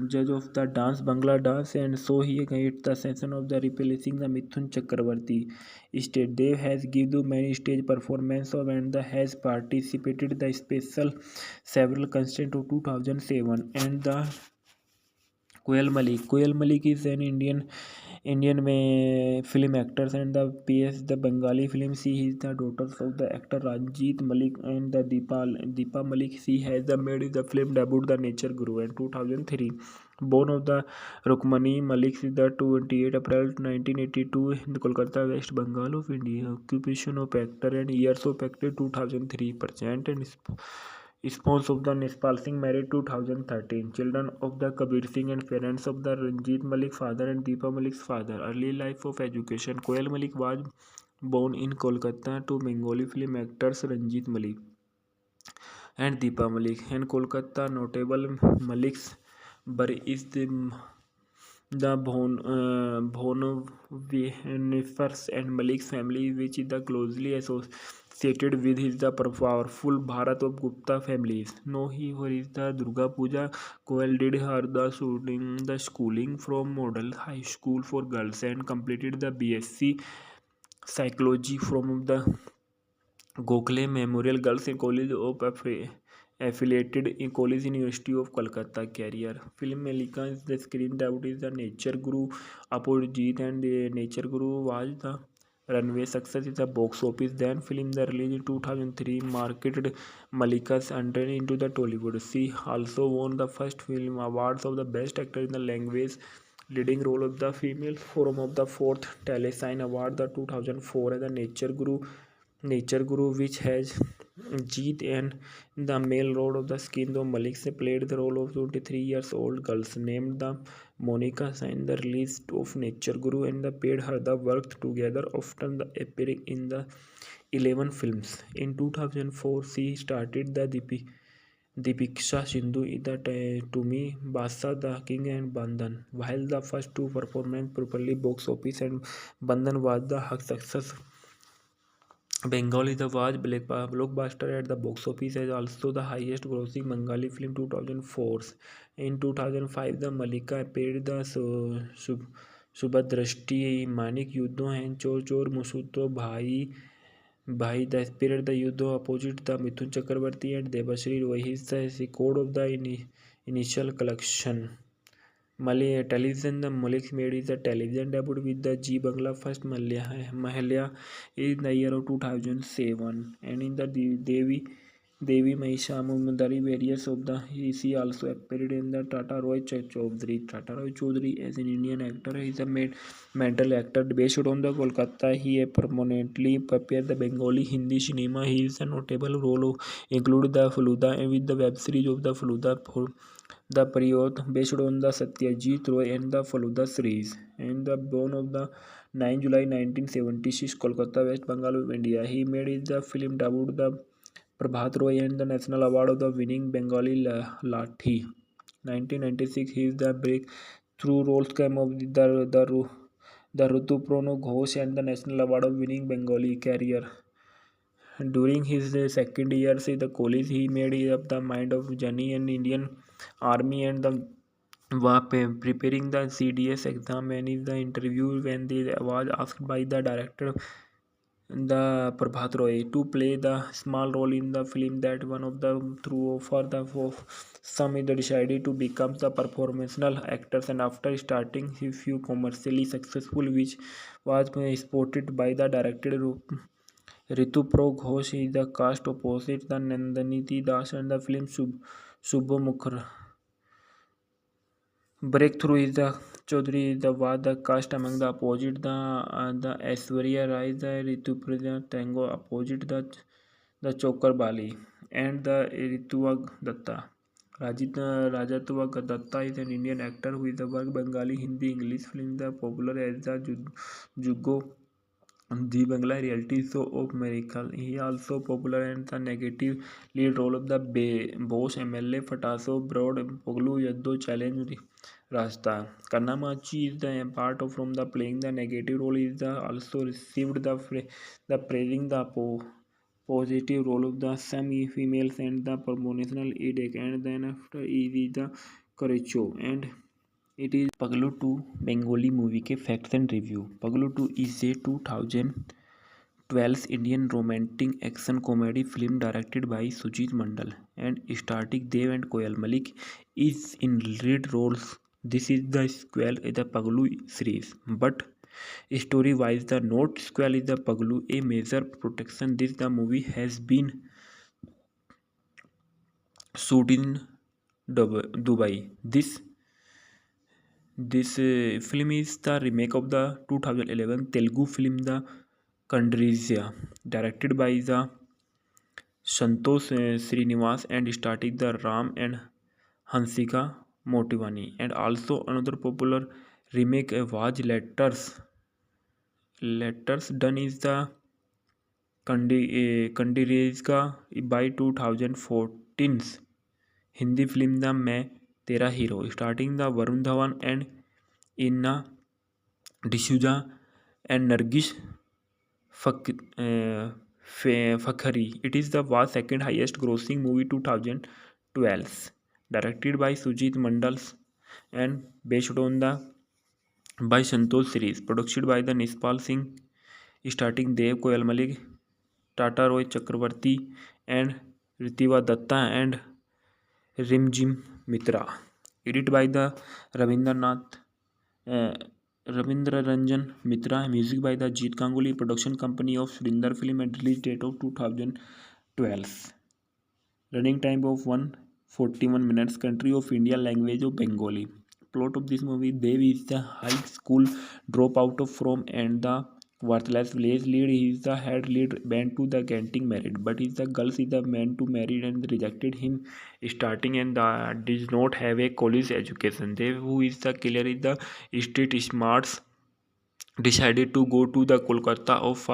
judge of the dance Bangla dance and so he gets the session of the replacing the Mithun Chakravarti stage Dev has given many stage performance of and the has participated the special several constant of 2007 and the Koel Malik is an Indian में film actors and the PS the Bengali film she is the daughter of the actor Ranjit Malik and the Deepa Malik she has the made the film debut the Nature Guru in 2003 born of the Rukmani Malik is the 28 April 1982 in the Kolkata West Bengal of India occupation of actor and years of actor 2003% and sponsor of the Nishpal Singh married 2013. Children of the Kabir Singh and parents of the Ranjit Malik father and Deepa Malik's father. Early life of education. Koel Malik was born in Kolkata to Bengali film actors Ranjit Malik and Deepa Malik. And Kolkata notable Malik's birth is the Bhonefers and Malik's family, which is the closely associated with his the powerful Bharat of Gupta families. No, he for his the Durga Puja. Koel did her the schooling from Model High School for Girls and completed the BSc Psychology from the Gokhale Memorial Girls College of affiliated in College University of Kolkata career. Film Malika is the screen debut is the Nature Guru Apojit and the Nature Guru was the runway success is the box office. Then film the release in 2003 marketed Malika's entry into the Tollywood. She also won the first film awards of the best actor in the language leading role of the female forum of the fourth Telesign Award the 2004 as the Nature Guru, which has Jeet and the male role of the skin, though Malik played the role of 23 years old girls named the Monica signed the release of Nature Guru and the paid her the worked together, often the appearing in the 11 films. In 2004, she started the Dipiksha Sindhu in the To Me, Basa the King and Bandhan. While the first two performance properly box office and Bandhan was the success Bengali The was blockbuster at the box office as also the highest grossing Bengali film 2004. In 2005, the Malika appeared the Subhadrashti, Manik Yuddho and Chor Chor Musuto Bhai the Spirit the Yuddho opposite the Mithun Chakravarti and Debashri Rohi is the record of the initial collection. Malay television the Malik made is a television debut with the G Bangla first Mahalya in the year of 2007 and in the Devi Mahisha Mumdari various of the he also appeared in the Tata Roy Chaudhary. Tata Roy Chaudhary as an Indian actor he is a mental actor based on the Kolkata. He permanently prepared the Bengali Hindi cinema. He is a notable role of include the Faluda and with the web series of the Faluda for the Priyot based on the Satyajit Roy and the Faluda series and the born of the 9 July 1976 Kolkata West Bengal of India. He made his the film debut the Prabhat Roy and the National Award of the winning Bengali Lathi. 1996 he is the breakthrough roles came of the Rutu Prono Ghosh and the National Award of winning Bengali career. During his second years in the college, he made up the mind of journey in Indian Army and the preparing the CDS exam. And in the interview, when they was asked by the director, the Prabhat Roy, to play the small role in the film, that one of the through for the for some is decided to become the performational actors. And after starting his few commercially successful, which was supported by the director Ritu Ghosh, is the cast opposite the Nandaniti Das and the film Subhamukhr. Breakthrough is the Chaudhary is the was the cast among the opposite the Aishwarya Rai, the Rituparna Tango opposite the Chokar Bali and the Rituva Datta. Rajatwa Datta is an Indian actor who is the work Bengali, Hindi, English film the popular as the Jugo the Bangla reality show of Miracle. He also popular in the negative lead role of the boss MLA Fataso Broad Poglu Yaddo Challenge Rasta. Kannamachi is the part of from the playing the negative role is the also received the praising the positive role of the some females and the promotional edict. And then after is the Karacho and it is Paglu 2 Bengali movie के facts and review. Paglu 2 is a 2012 Indian romantic action comedy film directed by Sujit Mondal and starring Dev and Koel Mallick is in lead roles. This is the sequel in the Paglu series, but story-wise, the not sequel is the Paglu a major production. This the movie has been shot in Dubai. This film is the remake of the 2011 Telugu film The Kandrizya, directed by the Santosh Srinivas and starring the Ram and Hansika Motivani. And also another popular remake was Letters done is the Kandirezka by 2014 Hindi film The मैं Tera hero, starting the Varun Dhawan and Inna D'Souza and Nargis Fakhari. It is the was second highest grossing movie 2012, directed by Sujit Mandals and based on the by Santosh series, produced by the Nispal Singh, starting Dev Koyal Malik, Tata Roy Chakravarti and Ritiva Datta and Rimjim Mitra. Edited by the Ravindranath uh, Ravindra Ranjan Mitra. Music by the Jeet Ganguly. Production company of Surinder Film and release date of 2012. Running time of 141 minutes. Country of India. Language of Bengali. Plot of this movie: Dev is the high school dropout from and the worthless village lead. He is the head lead band to the getting married, but is the girls is the man to marry and rejected him starting and does not have a college education. Dev, who is the killer, is the street smarts decided to go to the Kolkata of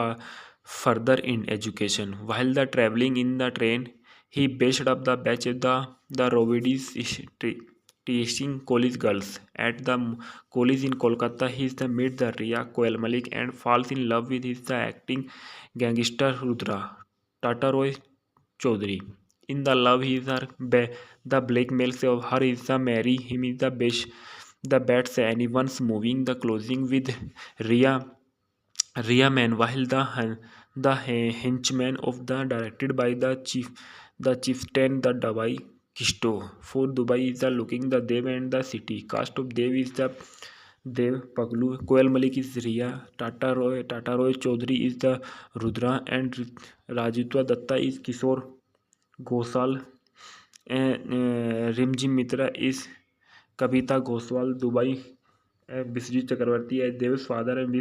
further in education. While the traveling in the train, he based up the batch of the Rovidis teaching college girls. At the college in Kolkata, he is the meet the Ria Koel Malik and falls in love with his the acting gangster Rudra Tata Roy Chaudhary. In the love, he is her the blackmails of her is the marry him is the best the bets anyone's moving the closing with Ria Man, while the henchman of the directed by the chieftain the Dubai Kisto for Dubai is the looking the Dev and the city cast of Dev is the Dev Paglu, Koel Malik is Ria, Tata Roy Chaudhary is the Rudra and Rajitwa Datta is Kishore Ghosal and Rimji Mitra is Kavita Goswal. Dubai Biswajit Chakravarti as Dev's father and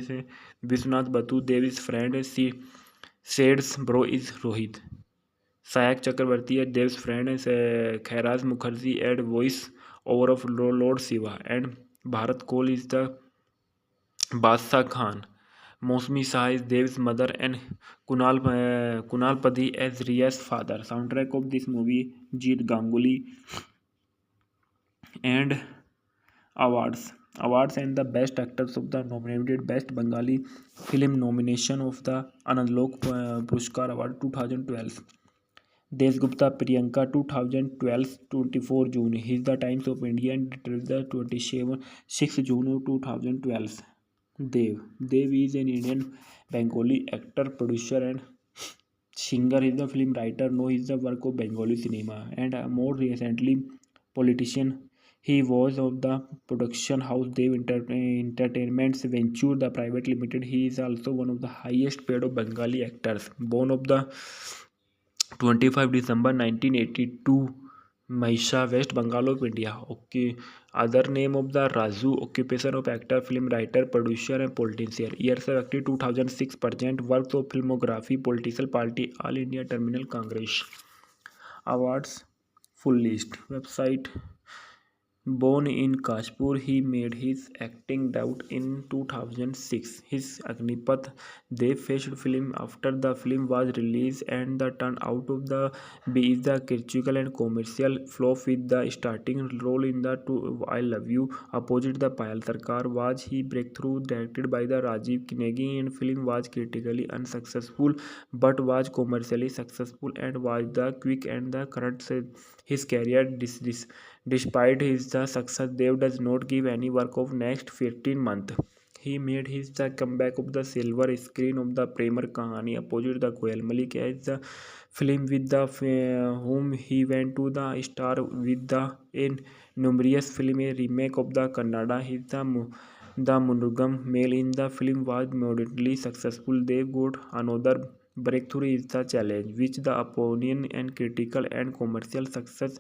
Vishwanath Batu, Dev's friend. Said's bro is Rohit. Sayak Chakravarti as Dev's friend. Khairaz Mukherjee as voice over of Lord Shiva. And Bharat Kohl is the Badshah Khan. Mosmi Shah is Dev's mother and Kunal Padhi as Riya's father. Soundtrack of this movie Jeet Ganguly and awards. awards and the best actors of the nominated best Bengali film nomination of the Anandlok Puruskar Award 2012. Desgupta Priyanka 2012 24 June. His the Times of India and the 27 6 June 2012. Dev is an Indian Bengali actor, producer and singer. Is the film writer. No, is the work of Bengali cinema and more recently politician. He was of the production house Dev Entertainments Venture, the private limited. He is also one of the highest paid of Bengali actors. Born of the 25 December 1982, Mahisha, West Bengal of India. Okay. Other name of the Raju. Occupation of actor, film writer, producer and politician. Years of active 2006. Present works of filmography, political party, All India Terminal Congress. Awards full list. Website. Born in Kashpur, he made his acting debut in 2006. His Agnipath Dev faced film after the film was released and the turn out of the B is the critical and commercial flop with the starting role in the two I Love You opposite the Payal Sarkar was he breakthrough directed by the Rajiv Kinegi and film was critically unsuccessful but was commercially successful and was the quick and the current his career despite his the success, Dev does not give any work of next 15 months. He made his the comeback of the silver screen of the Premier Kahani opposite the Koel Malik as the film with the whom he went to the star with the in numerous film a remake of the Kannada. His the Munugam male in the film was moderately successful. They got another breakthrough is the challenge, which the opinion and critical and commercial success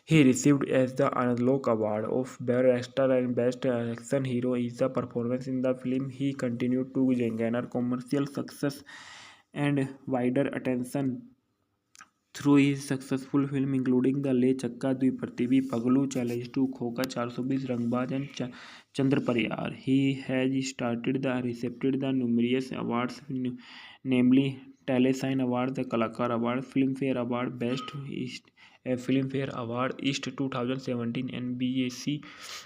he received as the Analog Award of Best Actor and Best Action Hero is the performance in the film. He continued to garner commercial success and wider attention through his successful film including The Le Chakka Dui Prathivi, Paglu, Challenge to Khoka 420, Rangbaz and Chandra Pariyar. He has started the received the numerous awards namely Telesign Award, the Kalakar Award, Filmfare Award, Best East Filmfare Award East 2017, NBAC,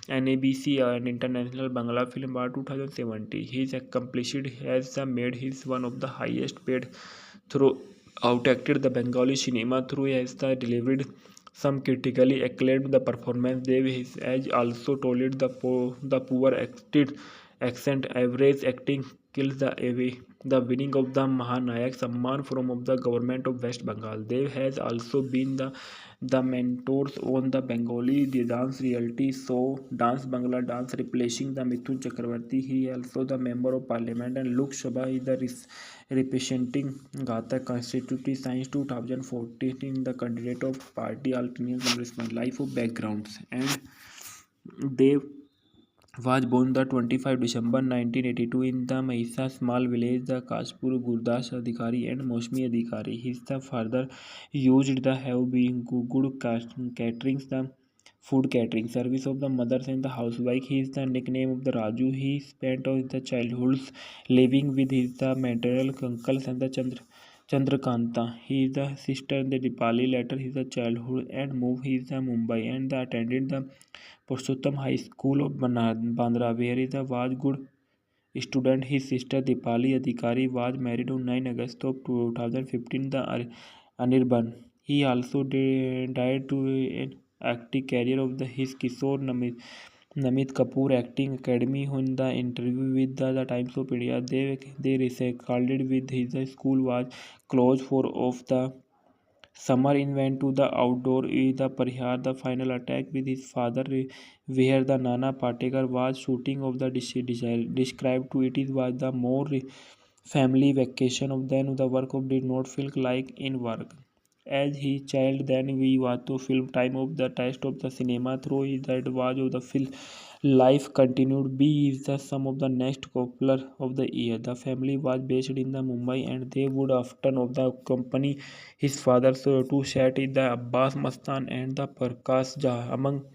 NABC and International Bangla Film Award 2017. His accomplished has made his one of the highest paid through outacted the Bengali cinema through has the delivered some critically acclaimed the performance they has also told the poor acted accent average acting kills the away the winning of the Mahanayak Samman from of the government of West Bengal. They has also been the mentors on the Bengali the dance reality show Dance Bangla Dance replacing the Mithun Chakravarti. He also the member of parliament and Lok Sabha is the representing Gata Constitutive Science 2014 in the candidate of party alternate congressman life of backgrounds and they was born the 25 December 1982 in the Maisa small village the Kashpur Gurdas Adhikari and Mosmi Adhikari. His the father used the have been good catering the food catering service of the mothers and the housewife. He is the nickname of the Raju. He spent all the childhood living with his the maternal uncles and the Chandrakanta. He is the sister in the Dipali. Later his the childhood and moved his the Mumbai and the attended the Purushottam High School of Bandra, where he was good student. His sister Dipali Adhikari was married on 9 August of 2015. The Anirban. He also died to an acting career of his Kishore Namit Kapoor Acting Academy. In the interview with the Times of India, they recalled with his school was closed for of the summer in went to the outdoor the Parihar the final attack with his father where the Nana Patekar was shooting of the described to it is was the more family vacation of then the work of did not feel like in work. As he child then we was to film time of the test of the cinema through is that was of the film life continued. B is the sum of the next popular of the year. The family was based in the Mumbai and they would often of the company his father so to set in the Abbas Mastan and the Prakash Jha among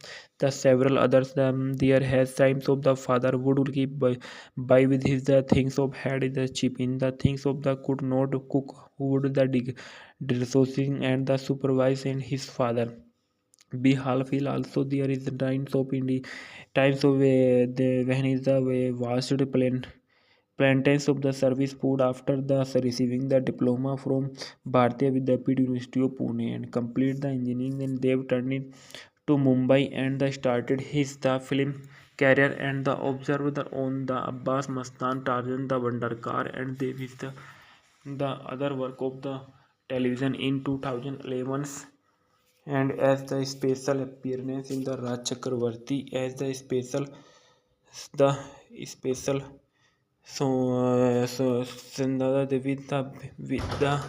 the several others. There has times of the father would keep by with his the things of had the cheap in the things of the could not cook who would the resourcing and the supervise and his father. Be halfil also there is times of the when is the vast plantains of the service put after the receiving the diploma from Bharatiya Vidyapeeth University of Pune and complete the engineering. Then they turned it to Mumbai and the started his the film career and the observed the on the Abbas Mastan Tarzan the Wonder Car and they with the other work of the television in 2011 and as the special appearance in the Raj Chakravarti as the special Sandada with the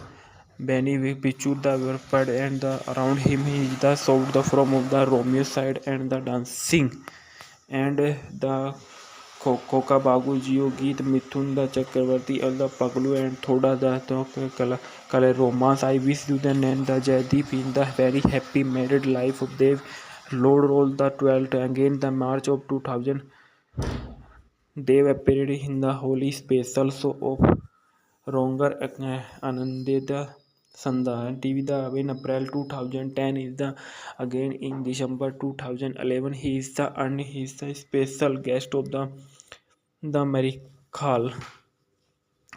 Benny Pichu the Verpad and the around him he is the sound the from of the Romeo side and the dancing and the Koka Bagu Jio Geet Mithun the Chakravarti and the Paglu and Thoda the Kala romance. I wish you the and the Jaideep in the very happy married life of Dev Lord Roll the 12th again the March of 2000 Dev appeared in the holy special show of Ronger Anandita Sandha TV the in April 2010 is the again in December 2011 he is the special guest of the Marikhal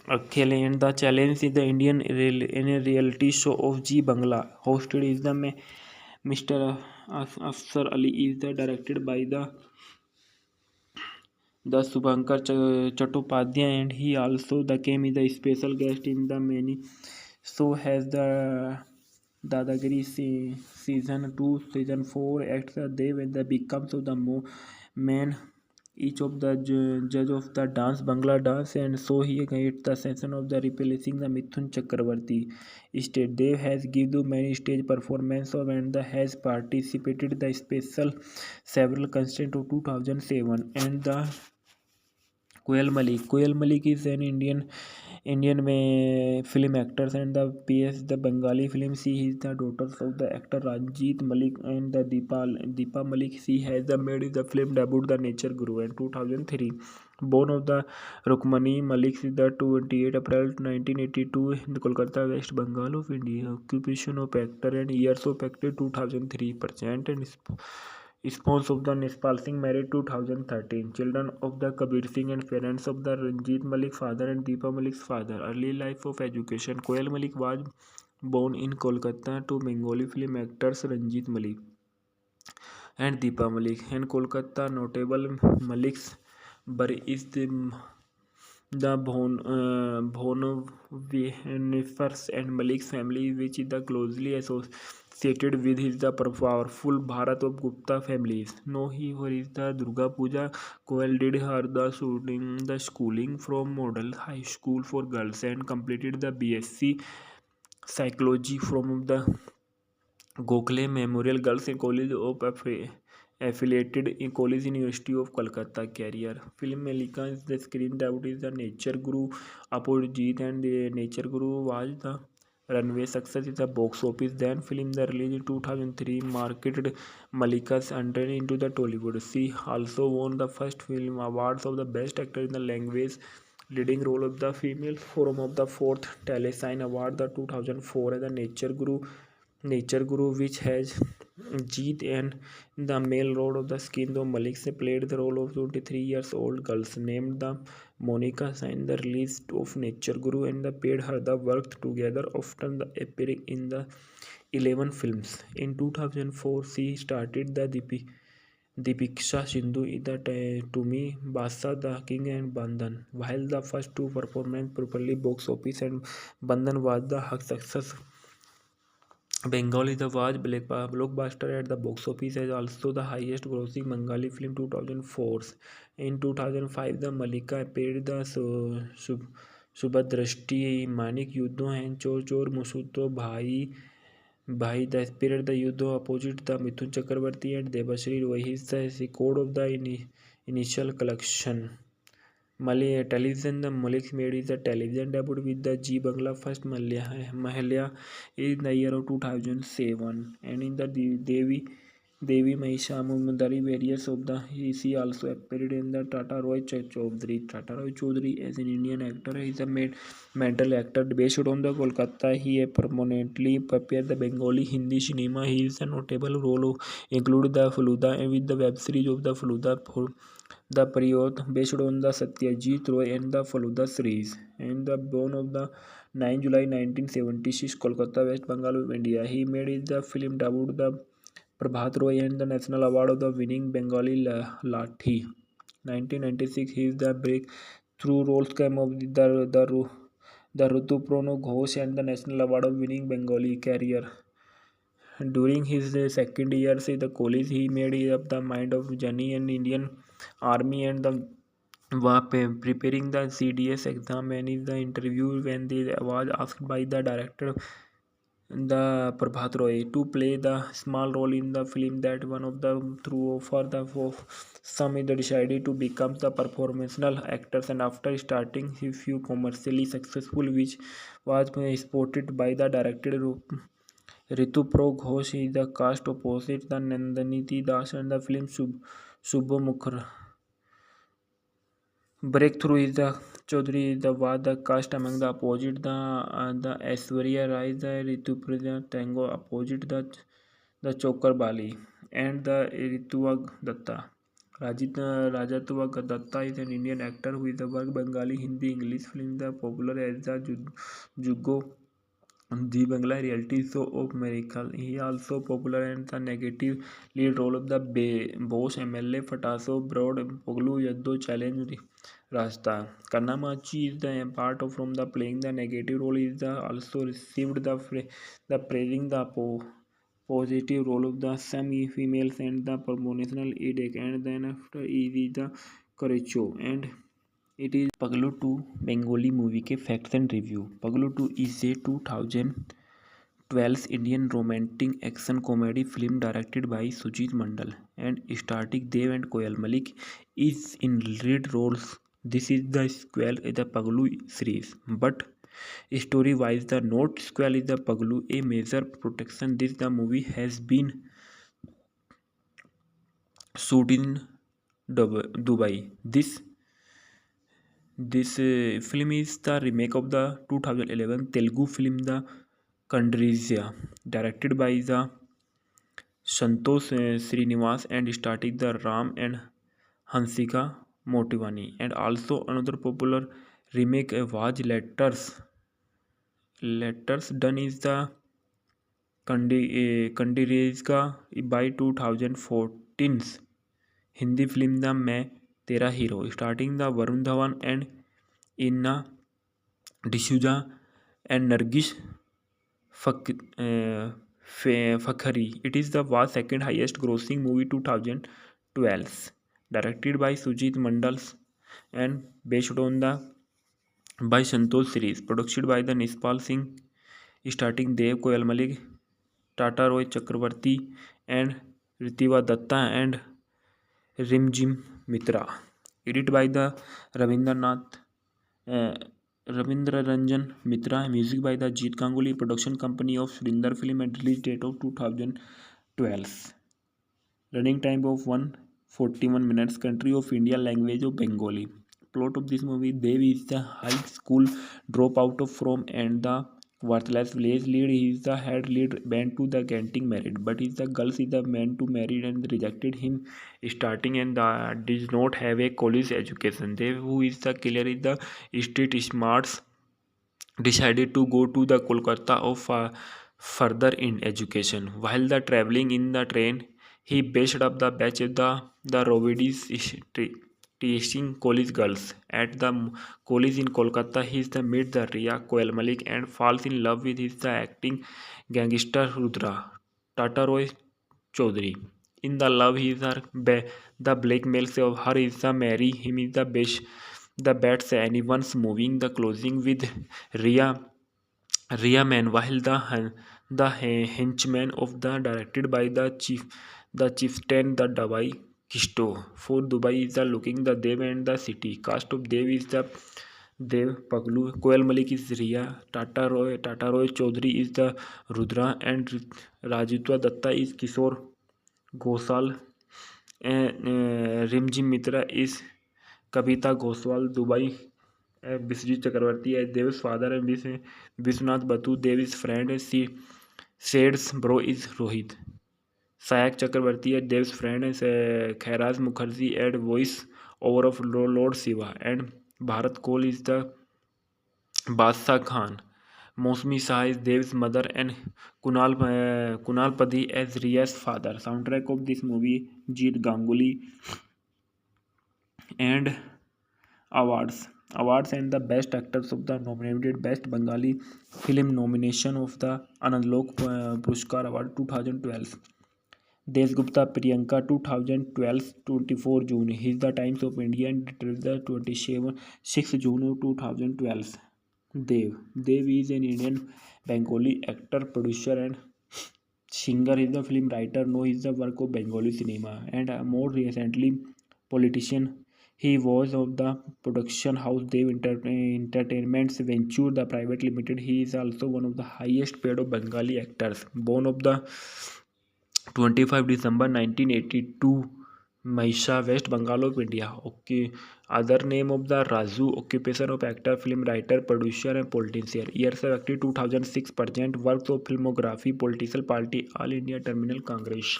Akhil and the challenge is the in a reality show of G Bangla hosted is the Mr. Afsar Ali is the directed by the Subhankar Chattopadhyay and he also the came is the special guest in the many so has the Dadagiri season 2 season 4 acts they when the becomes of the man each of the judge of the dance Bangla dance and so he gets the session of the replacing the Mithun Chakravarti state Dev has given many stage performance of and the has participated the special several constant of 2007 and the Koel Malik is an Indian में film actors and the PS the Bengali film she is the daughter of the actor Ranjit Malik and the Deepa Malik she has the made the film debut the Nature Guru in 2003 born of the Rukmani Malik is the 28 April 1982 in the Kolkata West Bengal of India occupation of actor and years of actor 2003% and Spons of the Nespal Singh married 2013. Children of the Kabir Singh and parents of the Ranjit Malik father and Deepa Malik's father. Early life of education. Koel Malik was born in Kolkata to Bengali film actors Ranjit Malik and Deepa Malik. And Kolkata notable Malik's birth is the Bhonifers and Malik's family, which is the closely associated with his the powerful Bharat of Gupta families. No, he is the Durga Puja. Koel did her the schooling from Model High School for Girls and completed the BSc Psychology from the Gokhale Memorial Girls College of affiliated in College University of Kolkata career. Film Malika is the screen debut is the Nature Guru Apojit and the Nature Guru was the runway success is the box office. Then film the release in 2003 marketed Malika's entry into the Tollywood. She also won the first film awards of the best actor in the language leading role of the female forum of the fourth Telesign Award the 2004 and the Nature Guru, which has Jeet and the male role of the skin, though Malik played the role of 23 years old girls named the Monica signed the release of Nature Guru and the paid her the worked together, often the appearing in the 11 films. In 2004, she started the Dipiksha Sindhu in the Tumi Basa the King and Bandhan. While the first two performance properly box office and Bandhan was the success Bengali The was blockbuster at the box office as also the highest grossing Bengali film 2004. In 2005, the Malika appeared the Subhadrashti, Manik Yuddho and Chor Chor Musuto Bhai the spirit the Yuddho opposite the Mithun Chakravarti and Devashri Roy. He is the record of the initial collection. Malay television, the Malik made his television debut with the G Bangla first Mahalya in the year of 2007 and in the Devi Devi Mahisha Mumdari. Various of the he also appeared in the Tata Roy Chaudhary. Tata Roy Chaudhary as an Indian actor is a mental actor based on the Kolkata. He permanently prepared the Bengali Hindi cinema. He is a notable role include the Faluda and with the web series of the Faluda for the period based on the Satyajit Roy and the Faluda series. And the born of the 9 July 1976 Kolkata West Bengal of India. He made the film debut the Prabhat Roy and the National Award of the winning Bengali Lathi. 1996 he is the breakthrough roles came of the Rutuprono Ghosh and the National Award of winning Bengali career. During his second years in the college, he made up the mind of journey in Indian Army and the was preparing the CDS exam and in the interview when they was asked by the director the Prabhat Roy to play the small role in the film that one of the through for some they decided to become the performational actors and after starting a few commercially successful which was supported by the director Ritupro Ghosh is the cast opposite the Nandaniti Das and the film Subhamukhar. Breakthrough is the Chaudhary is the was the cast among the opposite the Aishwarya Rai the Rituparna Tango opposite the Chokar Bali and the Rituva Datta. Rajatva Datta is an Indian actor who is the work Bengali, Hindi, English film the popular as the Jugo the Bangla reality show of Miracle. He also popular in the negative lead role of the Boss MLA Fataso Broad Poglu Yaddo Challenge Rasta. Kannamachi is the part of from the playing the negative role is the also received the praising the positive role of the semi females and the promotional edict and then after is the Corecho and it is Paglu 2 Bengali movie के facts and review Paglu 2 is a 2012 Indian romantic action comedy film directed by Sujit Mondal and starring Dev and Koel Mallick is in lead roles. This is the sequel in the Paglu series, but story-wise, the not sequel is the Paglu a major production. This the movie has been shot in Dubai. This film is the remake of the 2011 Telugu film The Kandrizia, directed by the Santosh Srinivas and starting the Ram and Hansika Motivani. And also another popular remake was Letters done is the Kandrizia by 2014 Hindi film The मैं Tera hero starting the Varun Dhawan and Inna D'Souza and Nargis Fakhari. It is the was second highest grossing movie 2012, directed by Sujit Mandals and based on the by Santosh series, produced by the Nispal Singh, starting Dev Koyal Malik, Tata Roy Chakravarti and Ritiva Datta and Rimjim Mitra. Edited by the Ravindranath uh, Ravindra Ranjan Mitra. Music by the Jeet Ganguly. Production company of Surinder Film and release date of 2012. Running time of 141 minutes. Country of India. Language of Bengali. Plot of this movie: Dev is the high school dropout from and the worthless village lead. He is the head lead band to the getting married, but is the girls is the man to marry and rejected him starting and does not have a college education. Dev, who is the killer, is the street smarts decided to go to the Kolkata of further in education. While the traveling in the train, he based up the batch of the Rovidis teaching college girls. At the college in Kolkata, he is the meet the Ria Koel Malik and falls in love with his the acting gangster Rudra Tata Roy Chaudhary. In the love, he is the blackmails of her is the marry him is the best the bets anyone's moving the closing with Ria Man while the henchman of the directed by the chieftain the Dubai Kisto for Dubai is the looking the Dev and the city cast of Dev is the Dev Paglu Koel Malik is Ria Tata Roy Chaudhary is the Rudra and Rajitwa Datta is Kishore Ghosal, Rimji Mitra is Kavita Goswal, Dubai, Biswajit Chakravarti as Dev's father, and Vishwanath Batu, Dev's friend, Said's bro is Rohit. Sayak Chakravarti as Dev's friend, Khairaz Mukherjee as voice over of Lord Shiva, and Bharat Kohl is the Badshah Khan. Mosmi Shah is Dev's mother, and Kunal Padhi as Riya's father. Soundtrack of this movie Jeet Ganguly. And awards and the best actors of the nominated best Bengali film nomination of the Anandlok Puruskar Award 2012. Desgupta Priyanka 2012 24 June. He is the Times of India and the 27 6 June 2012. Dev is an Indian Bengali actor, producer, and singer. He is the film writer. No, is the work of Bengali cinema, and more recently, politician. He was of the production house Dev Entertainments Venture, the private limited. He is also one of the highest paid of Bengali actors. Born of the 25 December 1982, Maisha, West Bengal of India. Okay. Other name of the Raju. Occupation of actor, film writer, producer, and politician. Years of active 2006. Present works of filmography, political party, All India Terminal Congress.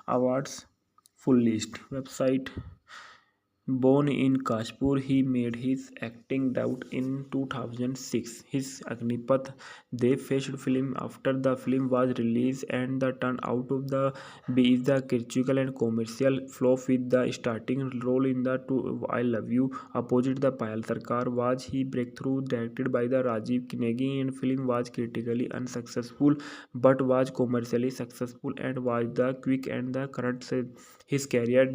Awards. Full list. Website. Born in Kashpur, he made his acting debut in 2006. His Agnipath Dev faced film after the film was released, and the turn out of the B is the critical and commercial flop with the starting role in the two I Love You opposite the Payal Sarkar. Was he breakthrough directed by the Rajiv Kinegi, and film was critically unsuccessful but was commercially successful and was the quick and the current his career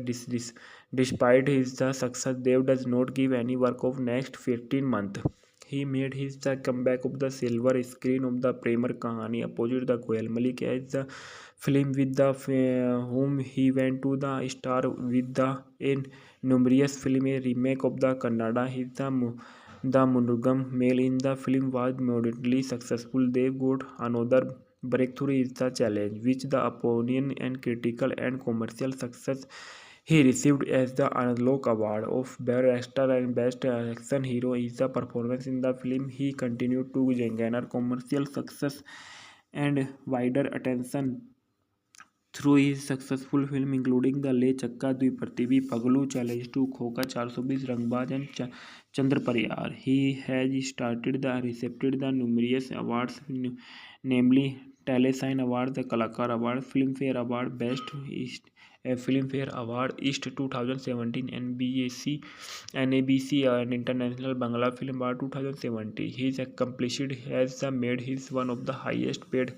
despite his the success. Dev does not give any work of next 15 months. He made his the comeback of the silver screen of the Premar Kahani opposite the Koel Malik as the film with the whom he went to the star with the in numerous film a remake of the Kannada. His the Munugam male in the film was moderately successful. They got another breakthrough is the challenge, which the opinion and critical and commercial success he received as the Anlok Award of Best Actor and Best Action Hero. His performance in the film he continued to garner commercial success and wider attention through his successful film including The Le Chakka Dviprathivi, Paglu, Challenge to Khoka 420, Rangbaz, and Chandra Pariyar. He has started the received the numerous awards, namely Telesign Award, the Kalakar Award, Filmfare Award, Best East Filmfare Award East 2017, NABC and International Bangla Film Award 2017. His accomplished has made his one of the highest paid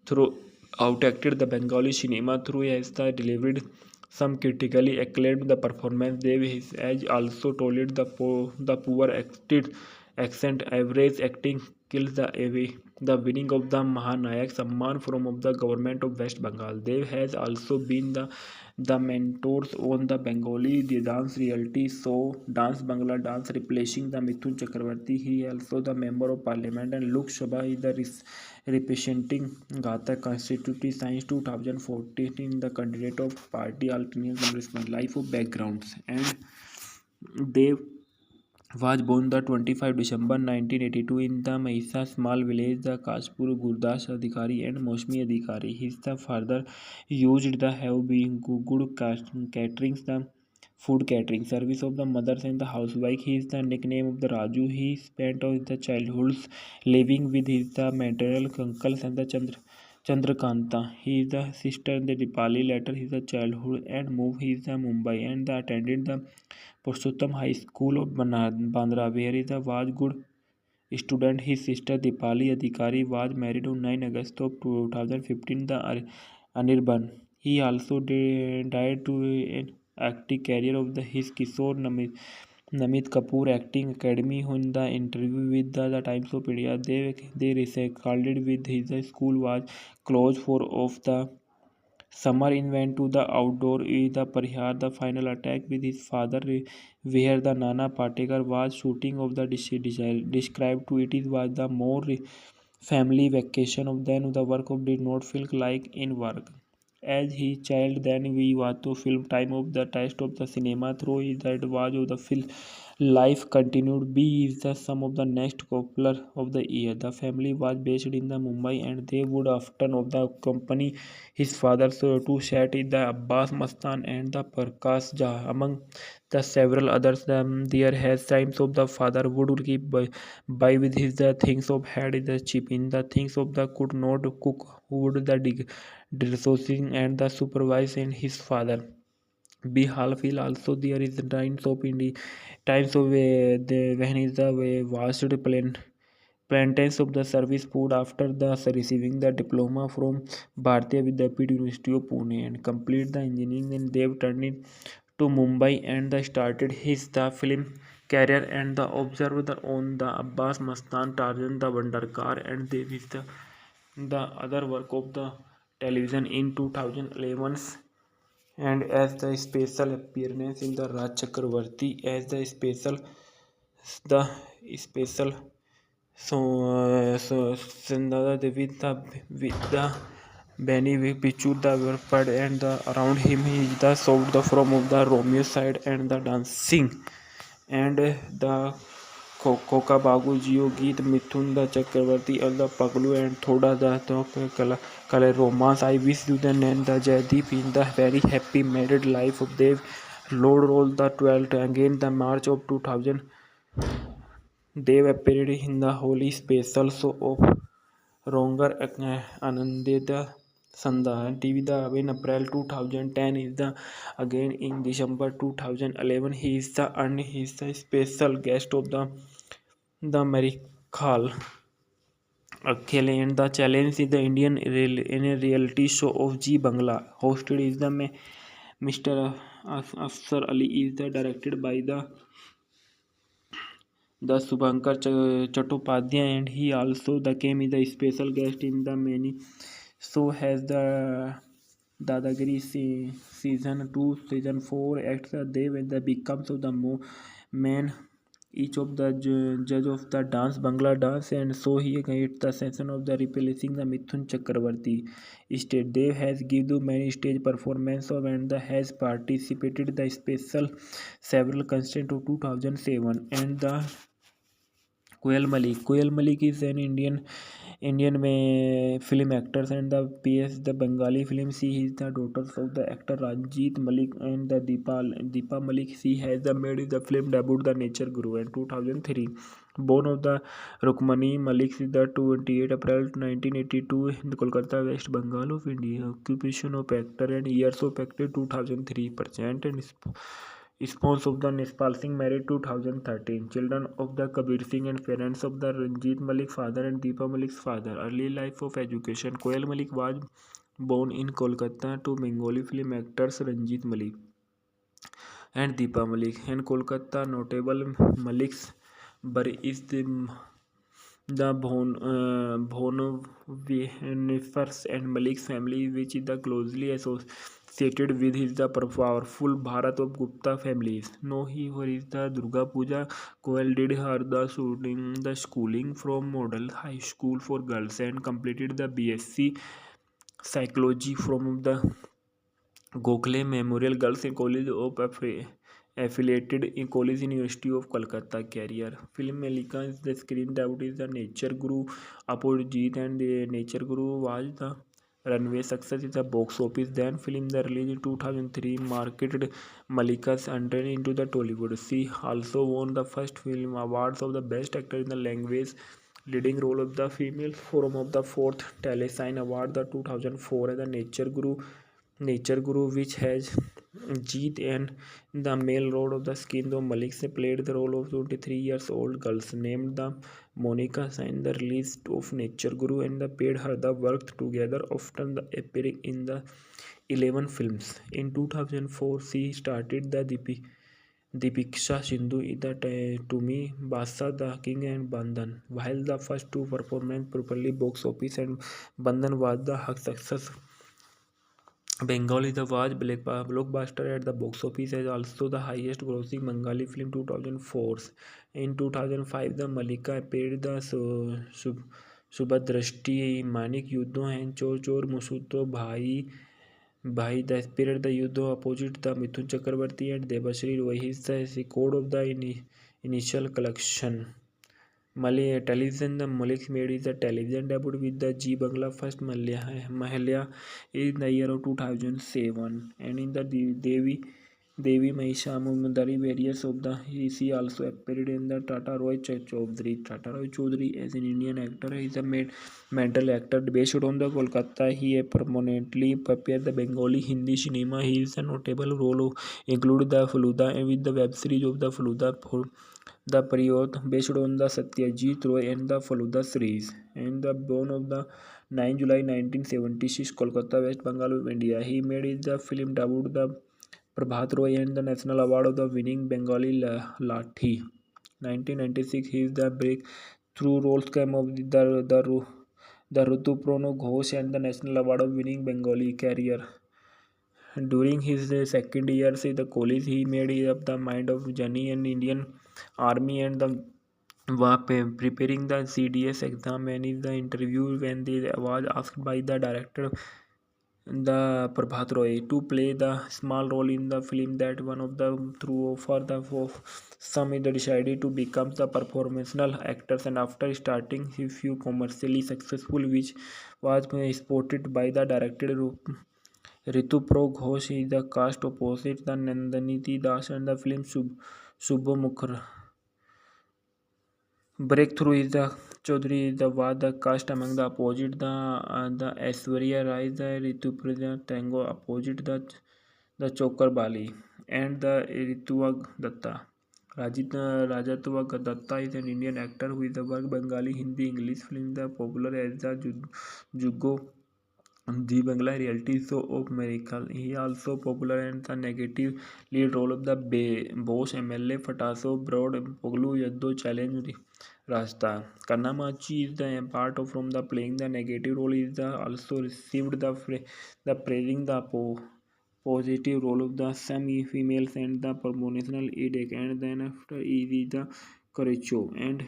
through outacted the Bengali cinema through has delivered some critically acclaimed the performance. They has also told the poor acted accent average acting kills the away. The winning of the Mahanayak Samman from of the government of West Bengal. They has also been the mentors on the Bengali the dance reality show Dance Bangla Dance replacing the Mithun Chakravarti. He also the member of parliament and Lok Sabha is the representing Gata constituency science 2014 in the candidate of party alternate congressman life of backgrounds, and they was born the 25 December 1982 in the Mahisa small village the Kashpur Gurdas Adhikari and Mosmi Adhikari. His the father used the have been good catering the food catering service of the mothers and the housewife. He is the nickname of the Raju. He spent all the childhood living with his the maternal uncles and the Chandrakanta. He is the sister in the Dipali. Later his the childhood and moved his the Mumbai and the attended the Purushottam High School of Bandra, where he was good student. His sister Dipali Adhikari was married on 9 August of 2015. The Anirban. He also died to an acting career of his Kishore Namit Kapoor Acting Academy. In the interview with the Times of India, they recalled with his school was closed for of the summer in went to the outdoor the Parihar the final attack with his father where the Nana Patekar was shooting of the described to it was the more family vacation of then the work of did not feel like in work. as his child. Then we watch the film time of the test of the cinema through is that was of the film life continued. B is the sum of the next popular of the year. The family was based in the Mumbai and they would often of the company his father so to set in the Abbas Mastan and the Prakash Jha among the several others. There has times of the father would keep by with his the things of had the chip in the things of the could not cook who would the resourcing and the supervise and his father be halfil also there is the times of times of the when is the vast plantains of the service food after the receiving the diploma from Bharatiya Vidyapeeth University of Pune and complete the engineering and they've turned it to Mumbai and the started his the film career and the observer on the Abbas Mastan Tarzan the Wonder Car and they with the other work of the television in 2011 and as the special appearance in the Raj Chakravarti as the special Sandada Devi with the Benny Pichu the Verpad and the around him he is the sold the from of the Romeo side and the dancing and the Koka Bagu Jio Geet Mithun the Chakravarti and the Paglu and Thoda the Kala romance. I wish you the and the Jaideep in the very happy married life of Dev Lord Roll the 12th again the March of 2000 Dev appeared in the holy special show of Ronger Anandita Sandha TV the in April 2010 is the again in December 2011 he is the and he is the special guest of the Marikhal Akhil and the challenge is the Indian in a reality show of G Bangla hosted is the Mr. Afsar Ali is the directed by the Subhankar Chattopadhyay and he also the came is the special guest in the many so has the Dadagiri season 2 season 4 acts they when the becomes of the man each of the judge of the dance Bangla dance and so he gets the session of the replacing the Mithun Chakravarti stage. Dev has given many stage performance of and the has participated the special several constant of 2007 and the Koel Malik is an Indian में film actors and the PS the Bengali film she is the daughter of the actor Ranjit Malik and the Deepa Malik she has the made the film debut the Nature Guru in 2003 born of the Rukmani Malik is the 28 April 1982 in Kolkata West Bengal of India occupation of actor and years of actor 2003% and Spons of the Nespal Singh married 2013. Children of the Kabir Singh and parents of the Ranjit Malik father and Deepa Malik's father. Early life of education. Koel Malik was born in Kolkata to Bengali film actors Ranjit Malik and Deepa Malik. And Kolkata notable Malik's birth is the Bhonefers and Malik's family, which is the closely associated with his the powerful Bharat of Gupta families. No, he is the Durga Puja. Koel did her the schooling from Model High School for Girls and completed the BSc Psychology from the Gokhale Memorial Girls College of affiliated in College University of Kolkata career. Film Malika is the screen debut is the Nature Guru Apojit and the Nature Guru was the runway success in the box office. Then film the release in 2003 marketed Malika's entry into the Tollywood. She also won the first film awards of the best actor in the language leading role of the female forum of the fourth Telesign Award the 2004 as the Nature Guru, which has Jeet and the male role of the skin, though Malik played the role of 23 years old girls named the Monica signed the release of Nature Guru and the paid her the worked together, often the appearing in the 11 films. In 2004, she started the Dipiksha Sindhu in the To Me, Basa the King and Bandhan. While the first two performances properly box office and Bandhan was the success Bengali The was blockbuster at the box office as also the highest grossing Bengali film 2004. In 2005, the Malika appeared the Subhadrashti Manik Yuddho and Chor Chor Musuto Bhai Bhai the Spirit, the Yuddho opposite the Mithun Chakravarti and Debashri Roy. He is the record of the initial collection. Malay television, the Malik made his television debut with the G Bangla first Mahalya in the year of 2007, and in the Devi Mahisha Mumdari various of the he also appeared in the Tata Roy Chaudhary. Tata Roy Chaudhary as an Indian actor is a mental actor based on the Kolkata. He permanently prepared the Bengali Hindi cinema. He is a notable role included the Faluda and with the web series of the Faluda for the period based on the Satyajit Roy and the Faluda series. And the born of the 9 July 1976, Kolkata, West Bengal of India. He made his the film debut the Prabhat Roy and the National Award of the winning Bengali Lathi. 1996, he is the breakthrough roles came of the Rutu Prono Ghosh and the National Award of winning Bengali career. During his second years in the college, he made up the mind of journey in Indian Army and the was preparing the CDS exam. And in the interview when they was asked by the director the Prabhat Roy to play the small role in the film that one of the through for the for some they decided to become the performational actors, and after starting a few commercially successful which was supported by the director Ritu Pro Ghosh is the cast opposite the Nandaniti Das and the film Subhamukhr. Breakthrough is the Chaudhary is the was the cast among the opposite the Aishwarya Rai the Rituparna Tango opposite the Chokar Bali and the Rituva Datta. Rajatwa Datta is an Indian actor who is the work Bengali, Hindi, English film the popular as the Jugo the Bangla reality show of Miracle. He also popular in the negative lead role of the Boss MLA Fataso Broad Poglu Yaddo Challenge Rasta. Kannamachi is the part of from the playing the negative role is the also received the praising the positive role of the semi females and the promotional edict, and then after is the Karacho and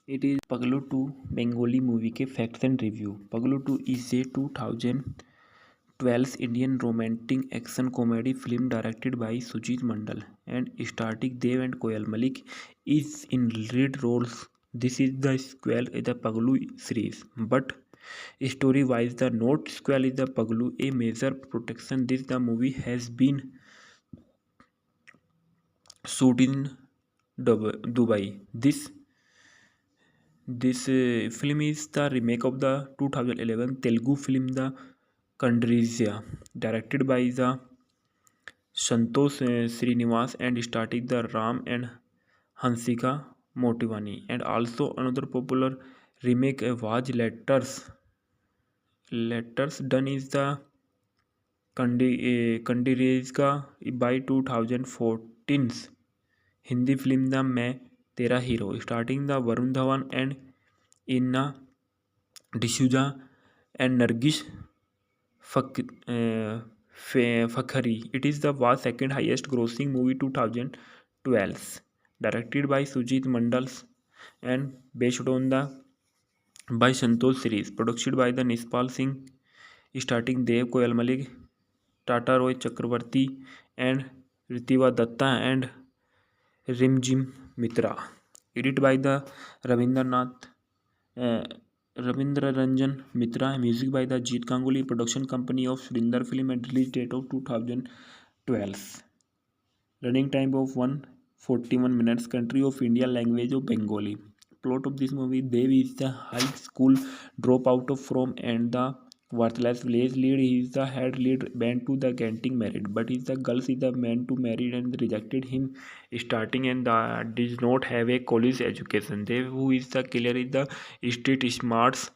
it is Paglu 2 Bengali movie के facts and review. Paglu 2 is a 2012 Indian romantic action comedy film directed by Sujit Mandal and starring Dev and Koyal Malik is in lead roles. This is the sequel in the Paglu series, but story-wise, the not sequel is the Paglu a major production. This the movie has been shot in Dubai. This film is the remake of the 2011 Telugu film The Kandrizya, directed by the Santosh Srinivas and starring the Ram and Hansika Motivani. And also another popular remake was Letters done is the Kandirezka by 2014 Hindi film The मैं Tera hero, starting the Varun Dhawan and Inna D'Souza and Nargis Fakhari. It is the was second highest grossing movie 2012, directed by Sujit Mandals and based on the by Santosh series, produced by the Nispal Singh, starting Dev Koyal Malik, Tata Roy Chakravarti and Ritiva Datta and Rimjim Mitra. Edited by the Ravindranath uh, Ravindra Ranjan Mitra. Music by the Jeet Ganguly production company of Surinder Film and release date of 2012. Running time of 141 minutes. Country of India. Language of Bengali. Plot of this movie: Dev is the high school dropout from and the worthless village lead. He is the head lead band to the getting married, but is the girls is the man to marry and rejected him starting and does not have a college education. Dev, who is the killer, is the street smarts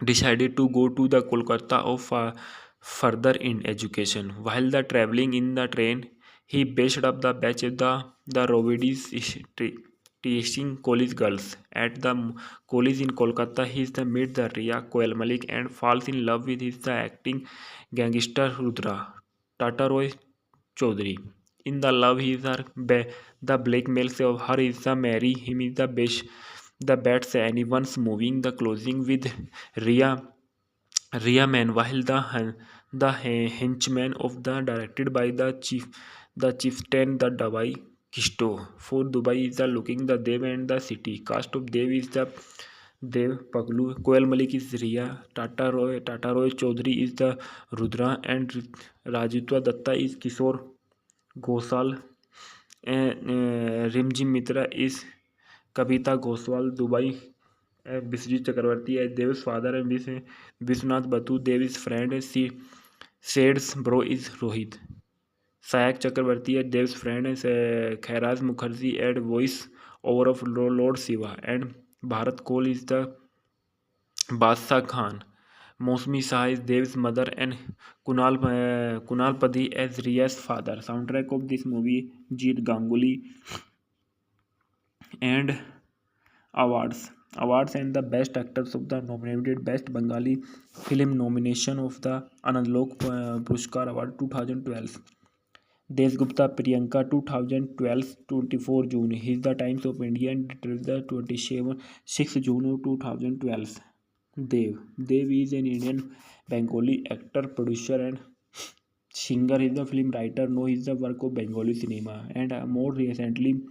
decided to go to the Kolkata of further in education. While the traveling in the train, he based up the batch of the Rovidis teaching college girls. At the college in Kolkata, he is the meet the Ria Koel Malik and falls in love with his the acting gangster Rudra Tata Roy Chaudhary. In the love, he is the blackmails of her is the marry him is the best the bets anyone's moving the closing with Ria Man while The Henchman of the directed by the chieftain the Dabai Kisto. For Dubai is the looking the Dev and the city. Cast of Dev is the Dev Paglu. Koel Malik is Riya. Tata Roy Chaudhary is the Rudra, and Rajitwa Datta is Kishore Gosal, and Rimji Mitra is Kavita Goswal. Dubai, Biswajit Chakravarti as Dev's father, and Vishwanath Batu, Dev's friend. Said's bro is Rohit. Sayak Chakravarti as Dev's friend is Khairaz Mukherjee at voice over of Lord Shiva, and Bharat Kohl is the Badshah Khan. Mosmi Shah is Dev's mother, and Kunal Padhi as Riya's father. Soundtrack of this movie Jeet Ganguly. And awards and the best actors of the nominated best Bengali film nomination of the Anandlok Puruskar Award 2012. Desgupta Priyanka 2012 24 June. His the Times of India and the 27 6 June 2012. Dev is an Indian Bengali actor, producer, and singer. He is the film writer. Know his the work of Bengali cinema, and more recently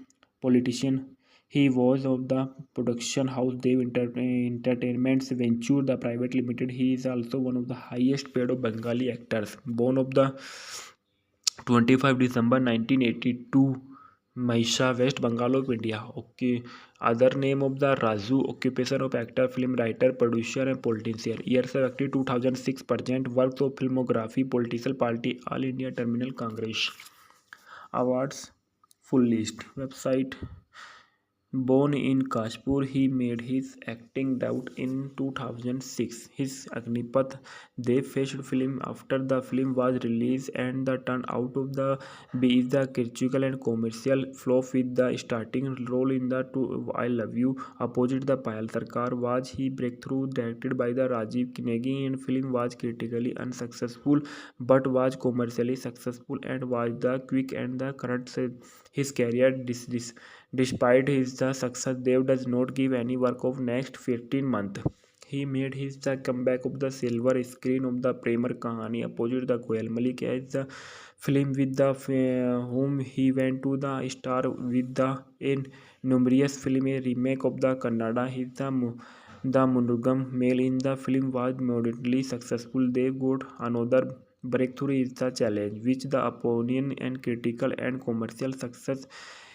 politician. He was of the production house Dev Entertainments Venture the Private Limited. He is also one of the highest paid of Bengali actors. Born of the 25 December 1982, Mahisha, West Bengal of India. Okay. Other name of the Raju. Occupation of actor, film writer, producer, and politician. Years of active 2006. Present works of filmography, political party, All India Terminal Congress. Awards full list. Website. Born in Kashpur, he made his acting debut in 2006. His Agnipath Dev faced film after the film was released, and the turn out of the B is the critical and commercial flop, with the starting role in the I Love You opposite the Payal Sarkar. Was he breakthrough directed by the Rajiv Kinegi, and film was critically unsuccessful but was commercially successful, and was the quick and the current his career. Despite his the success, Dev does not give any work of next 15 months. He made his the comeback of the silver screen of the Premar Kahani opposite the Koel Malik as the film with the whom he went to the star with the in numerous film a remake of the Kannada. His the Munugam male in the film was moderately successful. They got another breakthrough is the challenge, which the opinion and critical and commercial success.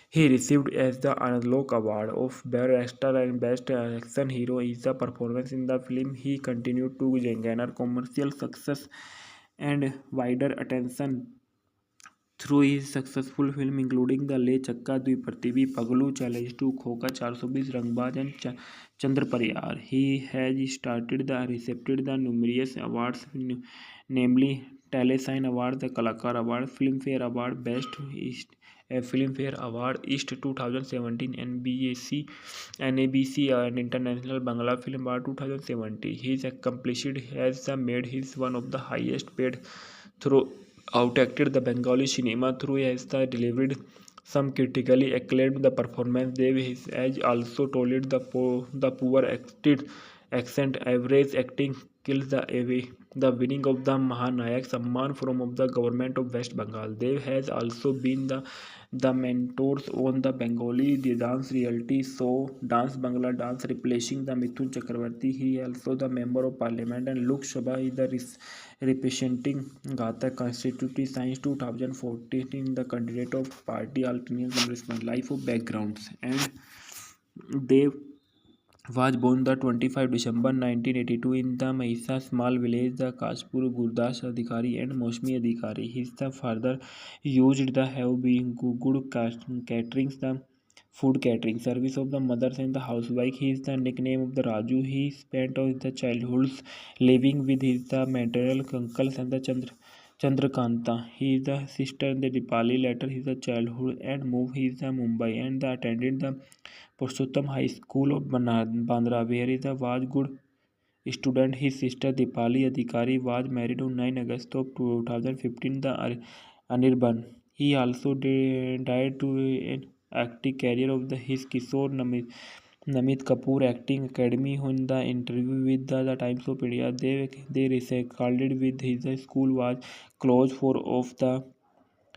He received as the Analog Award of Best Actor and Best Action Hero. Is the performance in the film. He continued to garner commercial success and wider attention through his successful film including The Le Chakka Dviprathivi, Paglu, Challenge to Khoka 420, Rangbaz, and Chandra Pariyar. He has started the received the numerous awards, namely Telesign Award, the Kalakar Award, Filmfare Award, Best East Filmfare Award East 2017, NBAC, NABC, and International Bangla Film Award 2017. His accomplished has made his one of the highest paid through outacted the Bengali cinema through has delivered some critically acclaimed the performance. They has also told the poor acted accent average acting kills the away. The winning of the Mahanayak Samman from of the government of West Bengal. They has also been the mentors on the Bengali the dance reality show Dance Bangla Dance, replacing the Mithun Chakravarti. He also the member of parliament and Lok Sabha is the representing Gata constituency science 2014 in the candidate of party alternate congressman. Life of backgrounds, and they was born the 25 December 1982 in the Maisa small village, the Kashpur. Gurdas Adhikari and Mosmi Adhikari. His the father used the have been good catering, the food catering service of the mothers and the housewife. He is the nickname of the Raju. He spent all the childhood living with his the maternal uncles and the Chandrakanta. He is the sister in the Dipali. Later his the childhood and moved his the Mumbai and the attended the Purushottam High School of Bandra, where he was good student. His sister Dipali Adhikari was married on 9 August of 2015. The Anirban. He also died to an active career of his Kishore Namit Kapoor Acting Academy in the interview with the Times of India. They recalled with his school was closed for of the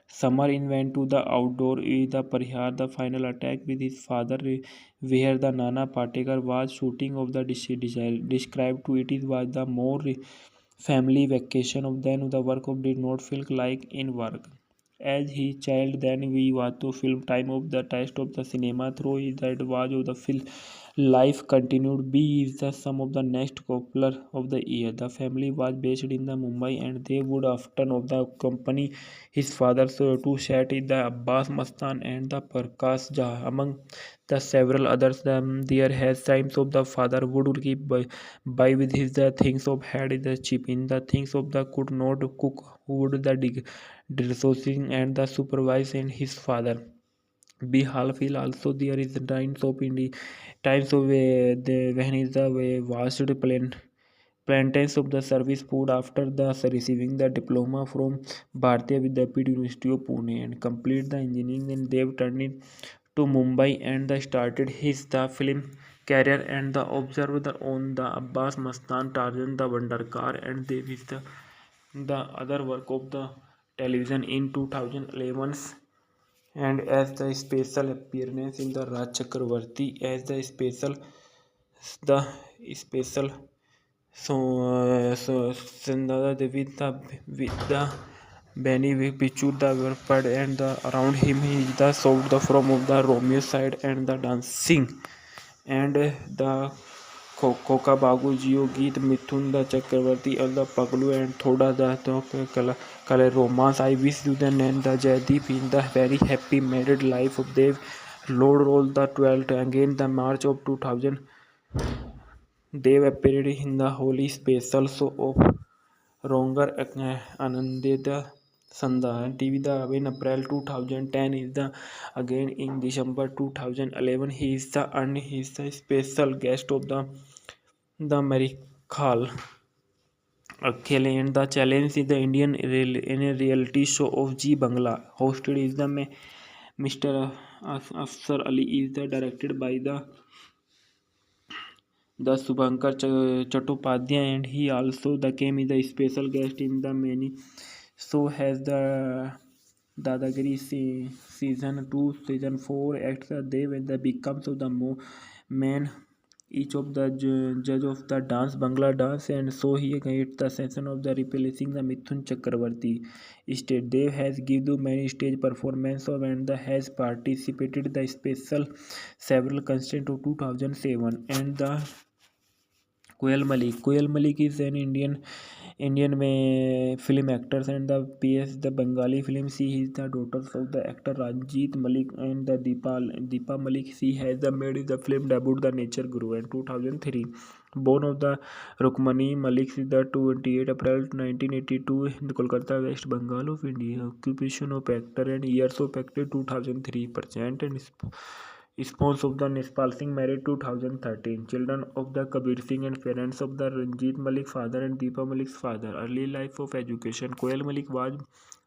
summer in went to the outdoor the Parihar the final attack with his father where the Nana Patekar was shooting of the described to it is was the more family vacation of then the work of did not feel like in work. As he child then we was to film time of the test of the cinema through is that was of the film life continued. B is the sum of the next popular of the year. The family was based in the Mumbai and they would often of the company his father so to set in the Abbas Mastan and the Prakash Jha. Among the several others, there has times of the father would keep by with his the things of had in the chip in the things of the could not cook would the resourcing and the supervise and his father. Be halfil also there is the times of times of the when is the vast plantains of the service food after the receiving the diploma from Bharatiya Vidyapit University of Pune and complete the engineering. Then they turned it to Mumbai and the started his the film career and the observed on the Abbas Mastan Tarzan the Wonder Car and they with the other work of the television in 2011 and as the special appearance in the Raj Chakravarti as the special Sandada with the Benny Pichu the Verpad and the around him he is the sound the from of the Romeo side and the dancing and the कोका बागू जियो गीत Mithun the Chakraborty और the Paglu and थोड़ा the to colour romance I wish you the and the Jaideep in the very happy married life of Dev Lord roll the 12th again the March of 2000 Dev appeared in the Holy Special show of Ronger Anandita Sandha TV the in April 2010 is the again in December 2011 he is the and he is the special guest of the Marikhal Akhile and the challenge is the in a reality show of G Bangla hosted is the Mr. Afsar Ali is the directed by the Subhankar Chattopadhyay and he also became the special guest in the many so has the Dadagiri season 2 season 4 acts they when the becomes of the man each of the judge of the dance Bangla dance and so he gets the session of the replacing the Mithun Chakravarti stage Dev has given many stage performance of and the has participated the special several constant of 2007 and the Koel Malik is an Indian में film actors and the PS the Bengali film she is the daughter of the actor Ranjit Malik and the Deepa Malik she has the made the film debut the Nature Guru in 2003 born of the Rukmani Malik is the 28 April 1982 in Kolkata West Bengal of India occupation of actor and years of actor 2003% and Spons of the Nespal Singh married 2013. Children of the Kabir Singh and parents of the Ranjit Malik father and Deepa Malik's father. Early life of education. Koel Malik was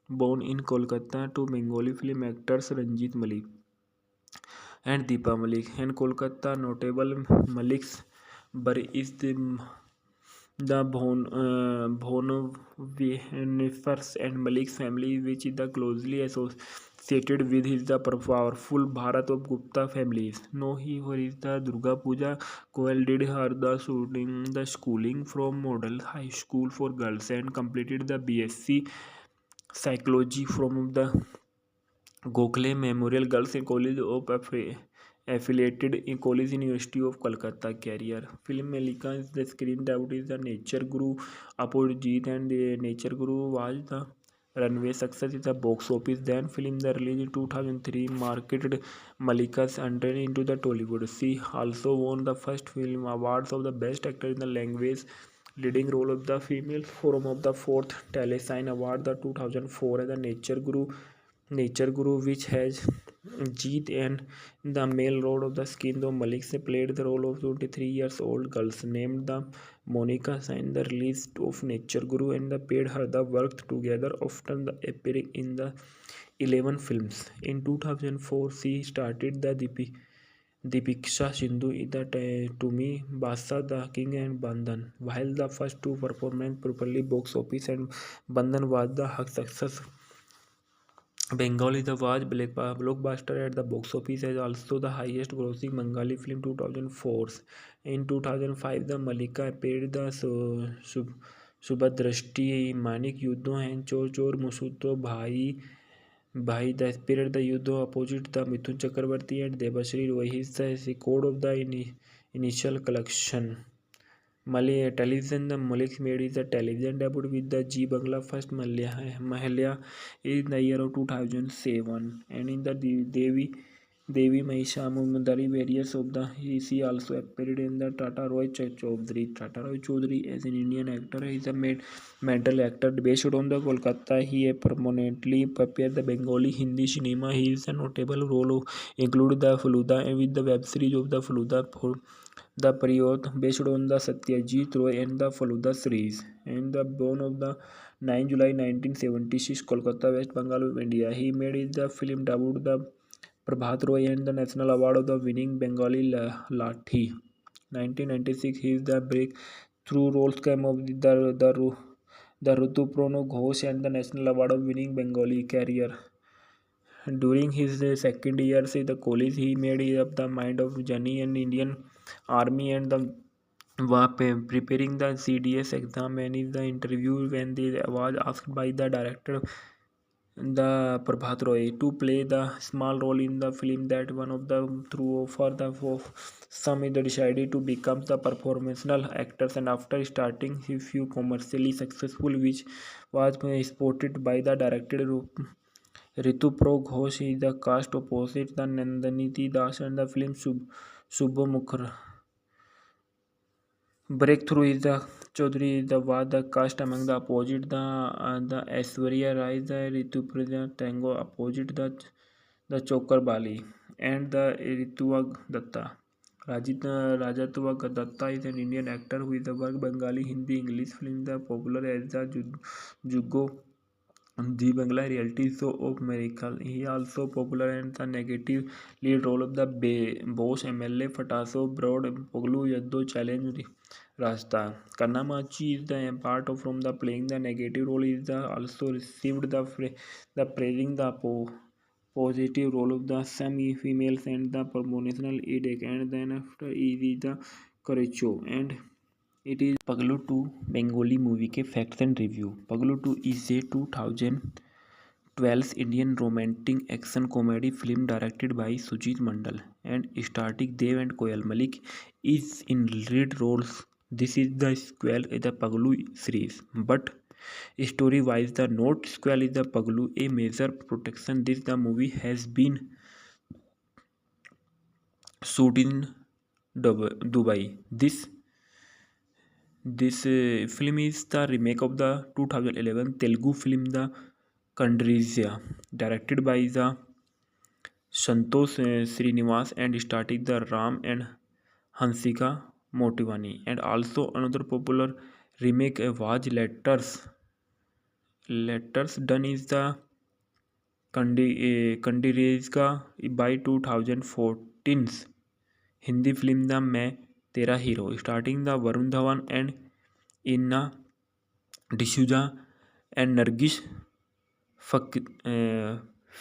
born in Kolkata to Bengali film actors Ranjit Malik and Deepa Malik. And Kolkata notable Malik's birth is the Bhonefers and Malik's family, which is the closely associated with his the powerful Bharat of Gupta families. No, he for his the Durga Puja. Koel did her the schooling from Model High School for Girls and completed the BSc Psychology from the Gokhale Memorial Girls College of affiliated in College University of Kolkata career. Film Malika is the screen debut is the Nature Guru Apojit and the Nature Guru was the runway success is the box office. Then film the release in 2003 marketed Malika's entry into the Tollywood. She also won the first film awards of the best actor in the language leading role of the female forum of the fourth Telesign Award the 2004 as the Nature Guru, which has Jeet and the male role of the skin, though Malik played the role of 23 years old girls named the Monica signed the release of Nature Guru and the paid her the worked together, often appearing in the 11 films. In 2004, she started the Dipiksha Sindhu is the Tumi Basa the King and Bandhan. While the first two performances properly box office and Bandhan was the success. Bengali the was blockbuster at the box office as also the highest grossing Bengali film 2004. In 2005 the Malika appeared the Subhadrashti Manik Yuddho and Chor Chor Musuto Bhai the spirit the Yuddho opposite the Mithun Chakrabarti and Debashri Roy. He is the record of the initial collection. Malay television, the Malik made his television debut with the G Bangla first Mahalya in the year of 2007, and in the Devi Mahisha Mumdari various of the he also appeared in the Tata Roy Chaudhary. Tata Roy Chaudhary as an Indian actor is a mental actor based on the Kolkata. He permanently prepared the Bengali Hindi cinema. He is a notable role included the Faluda and with the web series of the Faluda for the period based on the Satyajit Roy and the Faluda series, and the born of the 9 July 1976, Kolkata, West Bengal of India. He made the film debut the Prabhat Roy and the National Award of the winning Bengali Lathi. 1996, he is the breakthrough roles came of the Rutuprono Ghosh and the National Award of winning Bengali career. During his second years in the college, he made up the mind of journey in Indian Army and the was preparing the CDS exam. And in the interview when they was asked by the director the Prabhat Roy to play the small role in the film that one of the through for the for some they decided to become the performational actors, and after starting a few commercially successful which was spotted by the director Ritu Pro Ghosh is the cast opposite the Nandaniti Das and the film Subhamukhar. Breakthrough is the Chaudhary the was the cast among the opposite the Aishwarya Rai the Rituparna Tango opposite the Chokar Bali and the Rituva Datta. Rajatwa Datta is an Indian actor who is the work Bengali Hindi English film the popular as the Jugo the Bangla reality show of Miracle. He also popular in the negative lead role of the boss MLA Fataso Broad Poglu Yaddo Challenge Rasta. Kannamachi is the part of from the playing the negative role is the also received the praising the positive role of the semi females and the promotional edict, and then after is the Corecho and it is Paglu 2 Bengali movie के facts and review. Paglu 2 is a 2012 Indian romantic action comedy film directed by Sujit Mandal and starring Dev and Koyal Malik is in lead roles. This is the sequel in the Paglu series, but story-wise the not sequel is the Paglu a major production. This the movie has been shot in Dubai. This film is the remake of the 2011 Telugu film The Kandrizia, directed by the Santosh Srinivas and starring the Ram and Hansika Motivani. And also another popular remake was Letters done is the Kandrizia by 2014 Hindi film The मैं Tera hero, starting the Varun Dhawan and Inna D'Souza and Nargis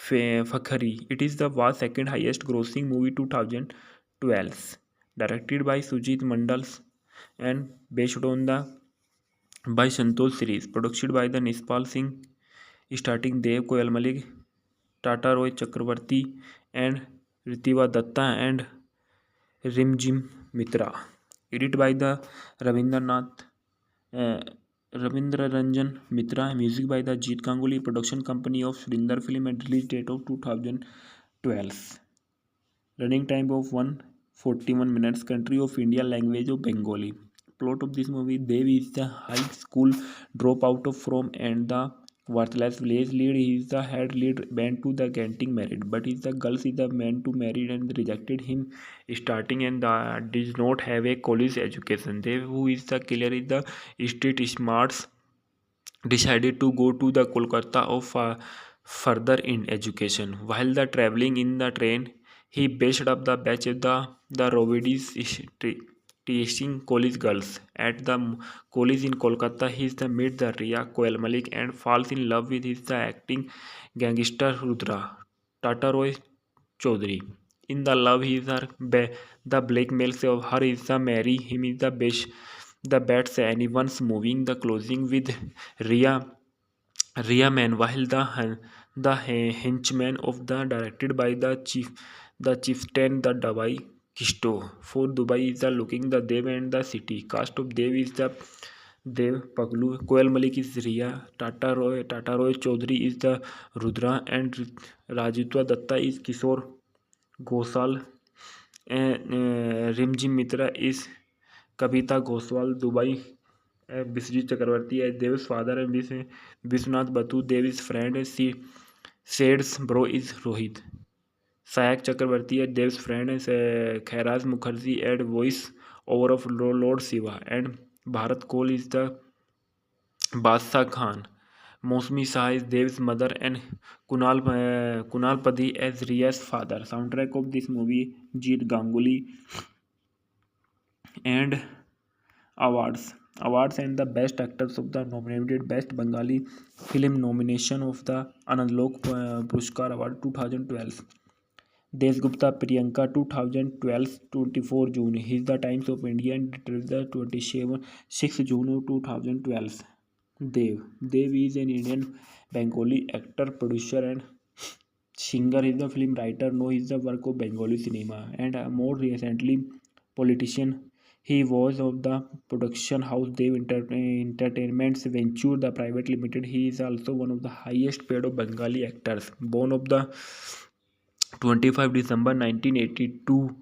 Fakhari. It is the was second highest grossing movie 2012, directed by Sujit Mandals and based on the by Santosh series, produced by the Nispal Singh, starting Dev Koyal Malik, Tata Roy Chakravarti and Ritiva Datta and Rimjim Mitra. Edited by the Ravindranath uh, Ravindra Ranjan Mitra. Music by the Jeet Ganguly. Production company of Surinder Film and release date of 2012. Running time of 141 minutes. Country of India. Language of Bengali. Plot of this movie: Dev is the high school dropout from and the worthless village lead. He is the head lead band to the getting married, but is the girls is the man to marry and rejected him starting and does not have a college education. Dev, who is the killer, is the street smarts decided to go to the Kolkata of further in education. While the traveling in the train, He based up the batch of the Rovides teaching college girls. At the college in Kolkata, he is the meet the Ria Koel Malik and falls in love with his the acting gangster Rudra Tata Roy Chaudhary. In the love, he is the blackmails of her is the marry him is the best the bets anyone's moving the closing with Ria Rehman, while the henchmen of the directed by the chieftain the Dubai Kisto. For Dubai is the looking the Dev and the city. Cast of Dev is the Dev Paglu. Koel Malik is Ria. Tata Roy Chaudhary is the Rudra and Rajitwa Datta is Kishore Gosal. And Rimji Mitra is Kavita Goswal. Dubai Biswajit Chakravarti as Dev's father and Vishwanath Batu, Dev's friend. Said's bro is Rohit. Sayak Chakravarti as Dev's friend is Khairaz Mukherjee at voice over of Lord Shiva. And Bharat Kohl is the Badshah Khan. Mosmi Shah is Dev's mother and Kunal Padhi as Riya's father. Soundtrack of this movie Jeet Ganguly. And awards and the best actors of the nominated best Bengali film nomination of the Anandlok Puruskar Award 2012. Desgupta Priyanka 2012 24 June. He is the Times of India and the 27 6 June 2012. Dev is an Indian Bengali actor, producer and singer. He is the film writer. No, he is the work of Bengali cinema and more recently politician. He was of the production house Dev Entertainments Venture, the private limited. He is also one of the highest paid of Bengali actors. Born of the 25 December 1982,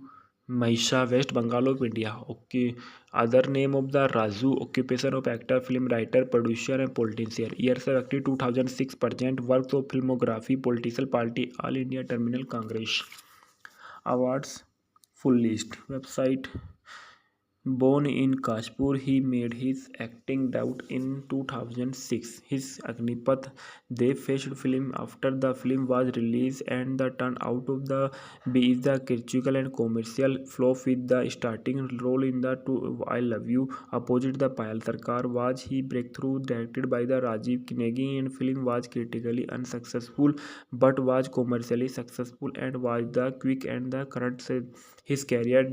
Mahisha, West Bengal of India. Okay. Other name of the Raju. Occupation of actor, film writer, producer and politician. Years of active 2006. Present works of filmography, political party, All India Terminal Congress. Awards. Full list. Website. Born in Kashpur, he made his acting debut in 2006. His Agnipath Dev faced film after the film was released and the turn out of the be is the critical and commercial flop with the starting role in the I Love You opposite the Payal Sarkar was he breakthrough directed by the Rajiv Kinegi and film was critically unsuccessful but was commercially successful and was the quick and the current his career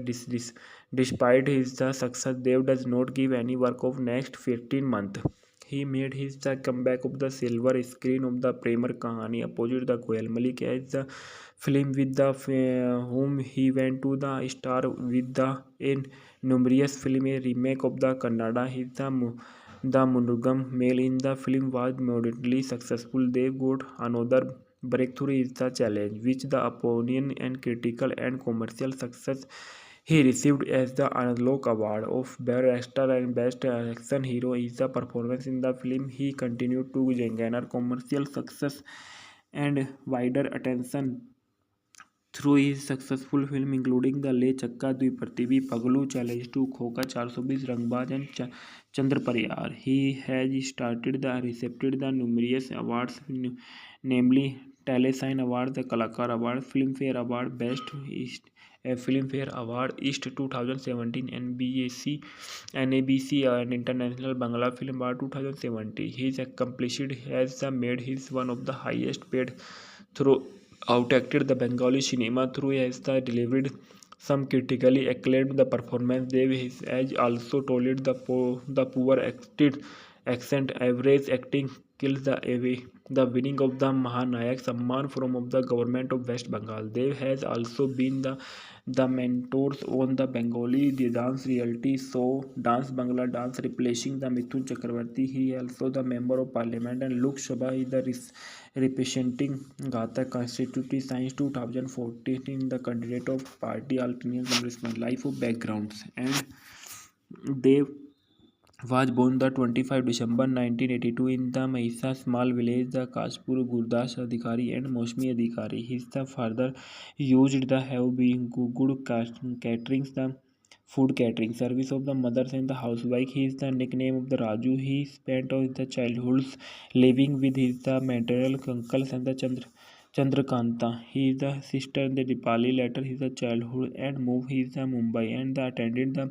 despite his the success, Dev does not give any work of next 15 months. He made his the comeback of the silver screen of the Premier Kahani opposite the Koel Malik as the film with the whom he went to the star with the in numerous film a remake of the Kannada. His the Munugam male in the film was moderately successful. They got another breakthrough is the challenge, which the opinion and critical and commercial success he received as the Anadlok Award of Best Actor and Best Action Hero is the performance in the film. He continued to garner commercial success and wider attention through his successful film including The Le Chakka Dvipartivi, Paglu, Challenge to Khoka 420, Rangbaz and Chandra Pariyar. He has started the received the numerous awards namely Telesign Award, the Kalakar Award, Filmfare Award, Best East Filmfare Award East 2017, NABC and International Bangla Film Award 2017. His accomplished has made his one of the highest paid through outacted the Bengali cinema through has delivered some critically acclaimed the performance. They has also told the poor acted accent average acting kills the away. The winning of the Mahanayak Samman from of the government of West Bengal. They has also been the mentors on the Bengali the dance reality show Dance Bangla Dance replacing the Mithun Chakravarti. He also the member of parliament and Lok Sabha is the representing Gata constituency science 2014 in the candidate of party Alternate Congressman life of backgrounds and they was born the 25 December 1982 in the Mahisa small village the Kashpur Gurdas Adhikari and Mosmi Adhikari. His the father used the have been good catering the food catering service of the mothers and the housewife. He is the nickname of the Raju. He spent all the childhood living with his the maternal uncles and the Chandrakanta. He is the sister in the Dipali. Later, his childhood and moved his Mumbai and attended the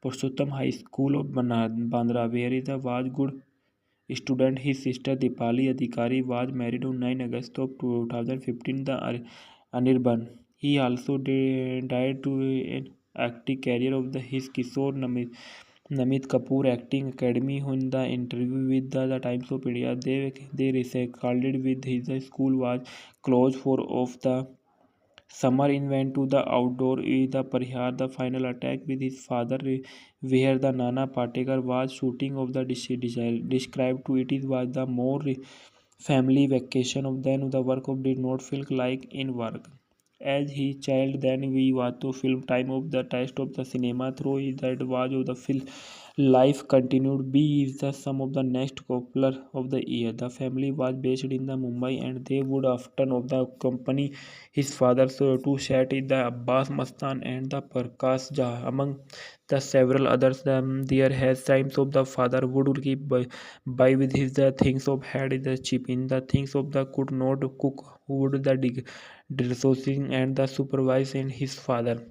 Purushottam High School of Bandra, where he was good student. His sister Dipali Adhikari was married on 9 August of 2015. The Anirban. He also died to an acting career of his Kishore Namit Kapoor Acting Academy. In the interview with the Times of India, they recalled with his school was closed for of the summer in went to the outdoor the Parihar the final attack with his father where the Nana Patekar was shooting of the described to it was the more family vacation of then the work of did not feel like in work. As he child then we want to film time of the test of the cinema through is that was of the film life continued. B is the sum of the next popular of the year. The family was based in the Mumbai and they would often of the company his father so to set in the Abbas Mastan and the Prakash Jha among the several others. There has times of the father would keep by with his the things of had the chip in the things of the could not cook would the resourcing and the supervise and his father.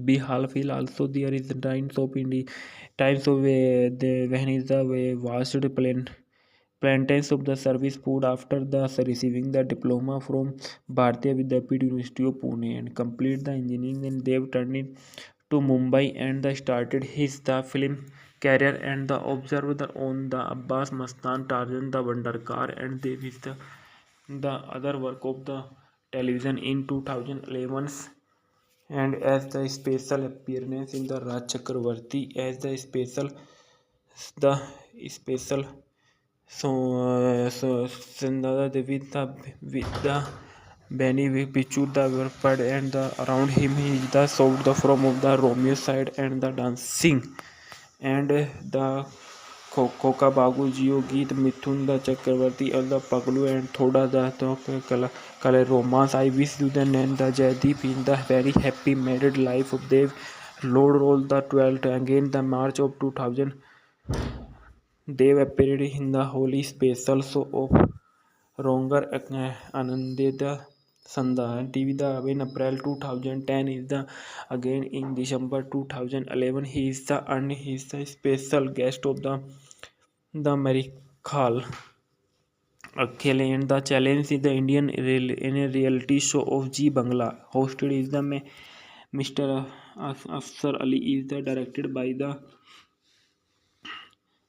Be half also there is the times of times of the when is the vast plantains of the service food after the receiving the diploma from Bharatiya Vidyapeeth University of Pune and complete the engineering and they turned it to Mumbai and the started his the film career and the observed the on the Abbas Mastan Tarzan the Wonder Car and they with the other work of the television in 2011 and as the special appearance in the Raj Chakravarti as the special Sandada Devi with the Benny Pichu the Verpad and the around him is the sound the from of the Romeo side and the dancing and the Koka Bagu Jio Geet Mithun the Chakravarti and the Paglu and Thoda the Kala romance. I wish you the and the Jaideep in the very happy married life of Dev Lord roll the 12th again the March of 2000 Dev appeared in the holy special show of Ronger Anandita Sandha TV the in April 2010 is the again in December 2011 he is the and he is the special guest of the Marikhal Akhil and the challenge is the Indian in a reality show of G Bangla hosted is the Mr. Afsar Ali is the directed by the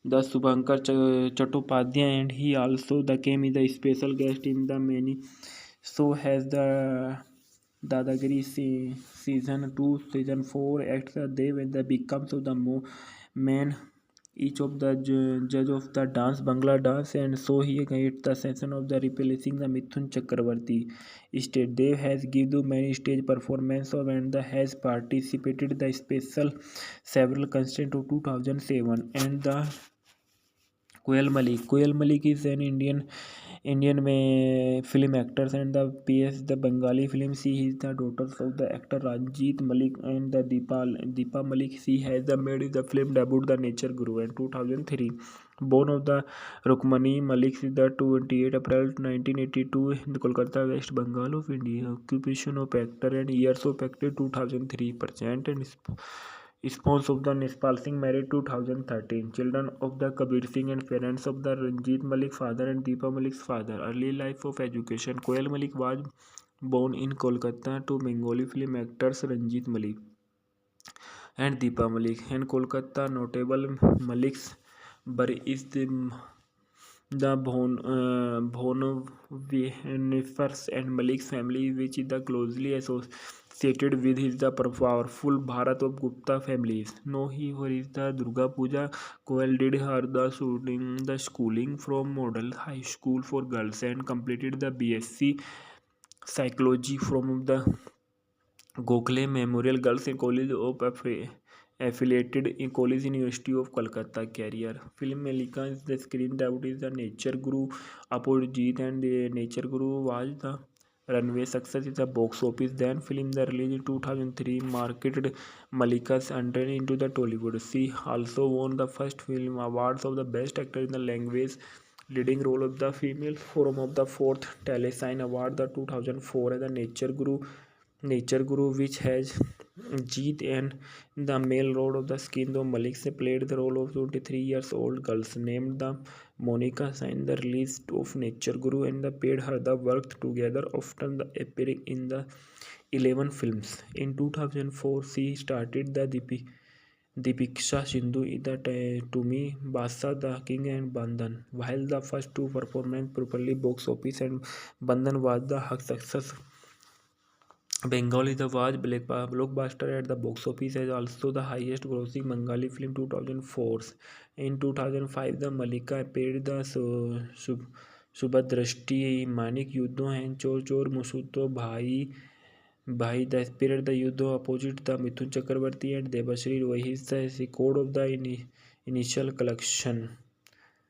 Subhankar Chattopadhyay and he also the came is the special guest in the many so has the Dadagiri season 2 season 4 acts they when the becomes of the man each of the judge of the dance Bangla dance and so he gets the session of the replacing the Mithun Chakravarti stage. Dev has given many stage performance of and the has participated the special several constant of 2007 and the Koel Malik is an Indian में film actors and the PS the Bengali film she is the daughter of the actor Ranjit Malik and the Deepa Malik she has the made the film debut the Nature Guru in 2003 born of the Rukmani Malik is the 28 April 1982 in the Kolkata West Bengal of India occupation of actor and years of actor 2003% and sponsor of the Nishpal Singh married 2013. Children of the Kabir Singh and parents of the Ranjit Malik father and Deepa Malik's father. Early life of education. Koel Malik was born in Kolkata to Bengali film actors Ranjit Malik and Deepa Malik. And Kolkata notable Malik's birth is the Bhonefers and Malik's family, which is the closely associated with his the powerful Bharat of Gupta families. No, he is the Durga Puja. Koel did her the schooling from Model High School for Girls and completed the BSc Psychology from the Gokhale Memorial Girls College of affiliated in College University of Kolkata career. Film Malika is the screen debut is the Nature Guru Apojit and the Nature Guru was the runway success is the box office. Then film the release in 2003 marketed Malika's entry into the Tollywood. She also won the first film awards of the best actor in the language leading role of the female, forum of the fourth Telesign Award, the 2004, and the Nature Guru, which has Jeet, and the male role of the Skin though Malik se played the role of 23 years old girls named the Monica signed the release of Nature Guru and the paid her the worked together, often the appearing in the 11 films. In 2004, she started the Dipiksha Sindhu in the To Me, Basa, The King and Bandhan. While the first two performances properly box office and Bandhan was the success, Bengali the was blockbuster at the box office as also the highest grossing Bengali film 2004. In 2005, the Malika appeared the Subhadrashti, Manik Yuddho and Chor Chor Musuto Bhai the Spirit the Yuddho opposite the Mithun Chakravarti and Debashri Roy. He is the record of the initial collection.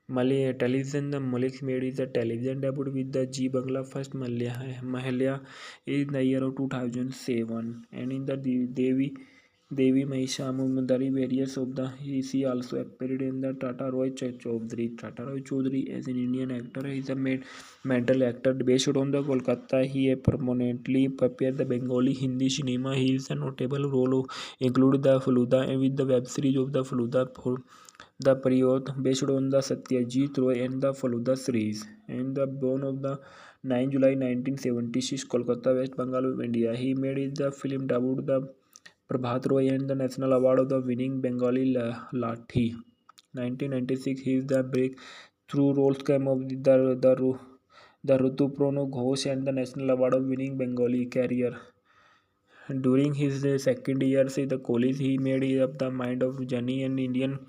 Malay television, the Malik made his television debut with the G Bangla first Mahalya in the year of 2007, and in the Devi Mahisha Mumdari various of the he also appeared in the Tata Roy Chaudhary. Tata Roy Chaudhary as an Indian actor, he is a mental actor based on the Kolkata. He permanently prepared the Bengali Hindi cinema. He is a notable role include the Faluda and with the web series of the Faluda for the period based on the Satyajit Roy and the Faluda series, and the born of the 9 July 1976, Kolkata, West Bengal of India. He made his the film debut the Prabhat Roy and the National Award of the winning Bengali Lathi. 1996, he is the breakthrough roles came of the Rutu Prono Ghosh and the National Award of winning Bengali career. During his second years in the college, he made up the mind of journey in Indian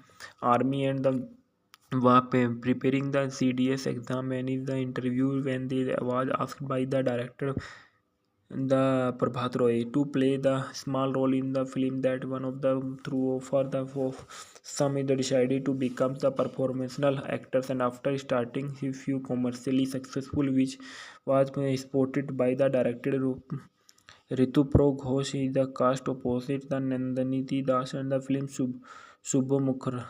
Army and the was preparing the CDS exam, and in the interview when they was asked by the director the Prabhat Roy to play the small role in the film that one of the through for the for some either decided to become the performational actors, and after starting a few commercially successful which was supported by the director Ritupro Ghosh is the cast opposite the Nandaniti Das and the film Subhamukhar.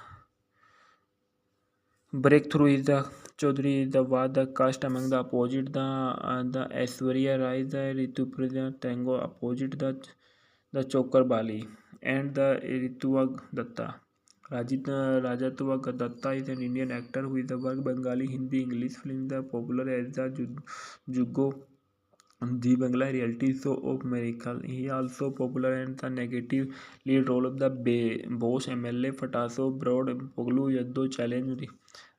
Breakthrough is the Chaudhary is the was the cast among the opposite the Aishwarya Rai the Rituparna Tango opposite the Chokar Bali and the Rituva Datta. Rajatva Datta is an Indian actor who is the work Bengali, Hindi, English film the popular as the Jugo the Bangla reality show of Miracle. He also popular in the negative lead role of the boss MLA Fataso Broad Poglu Yaddo challenge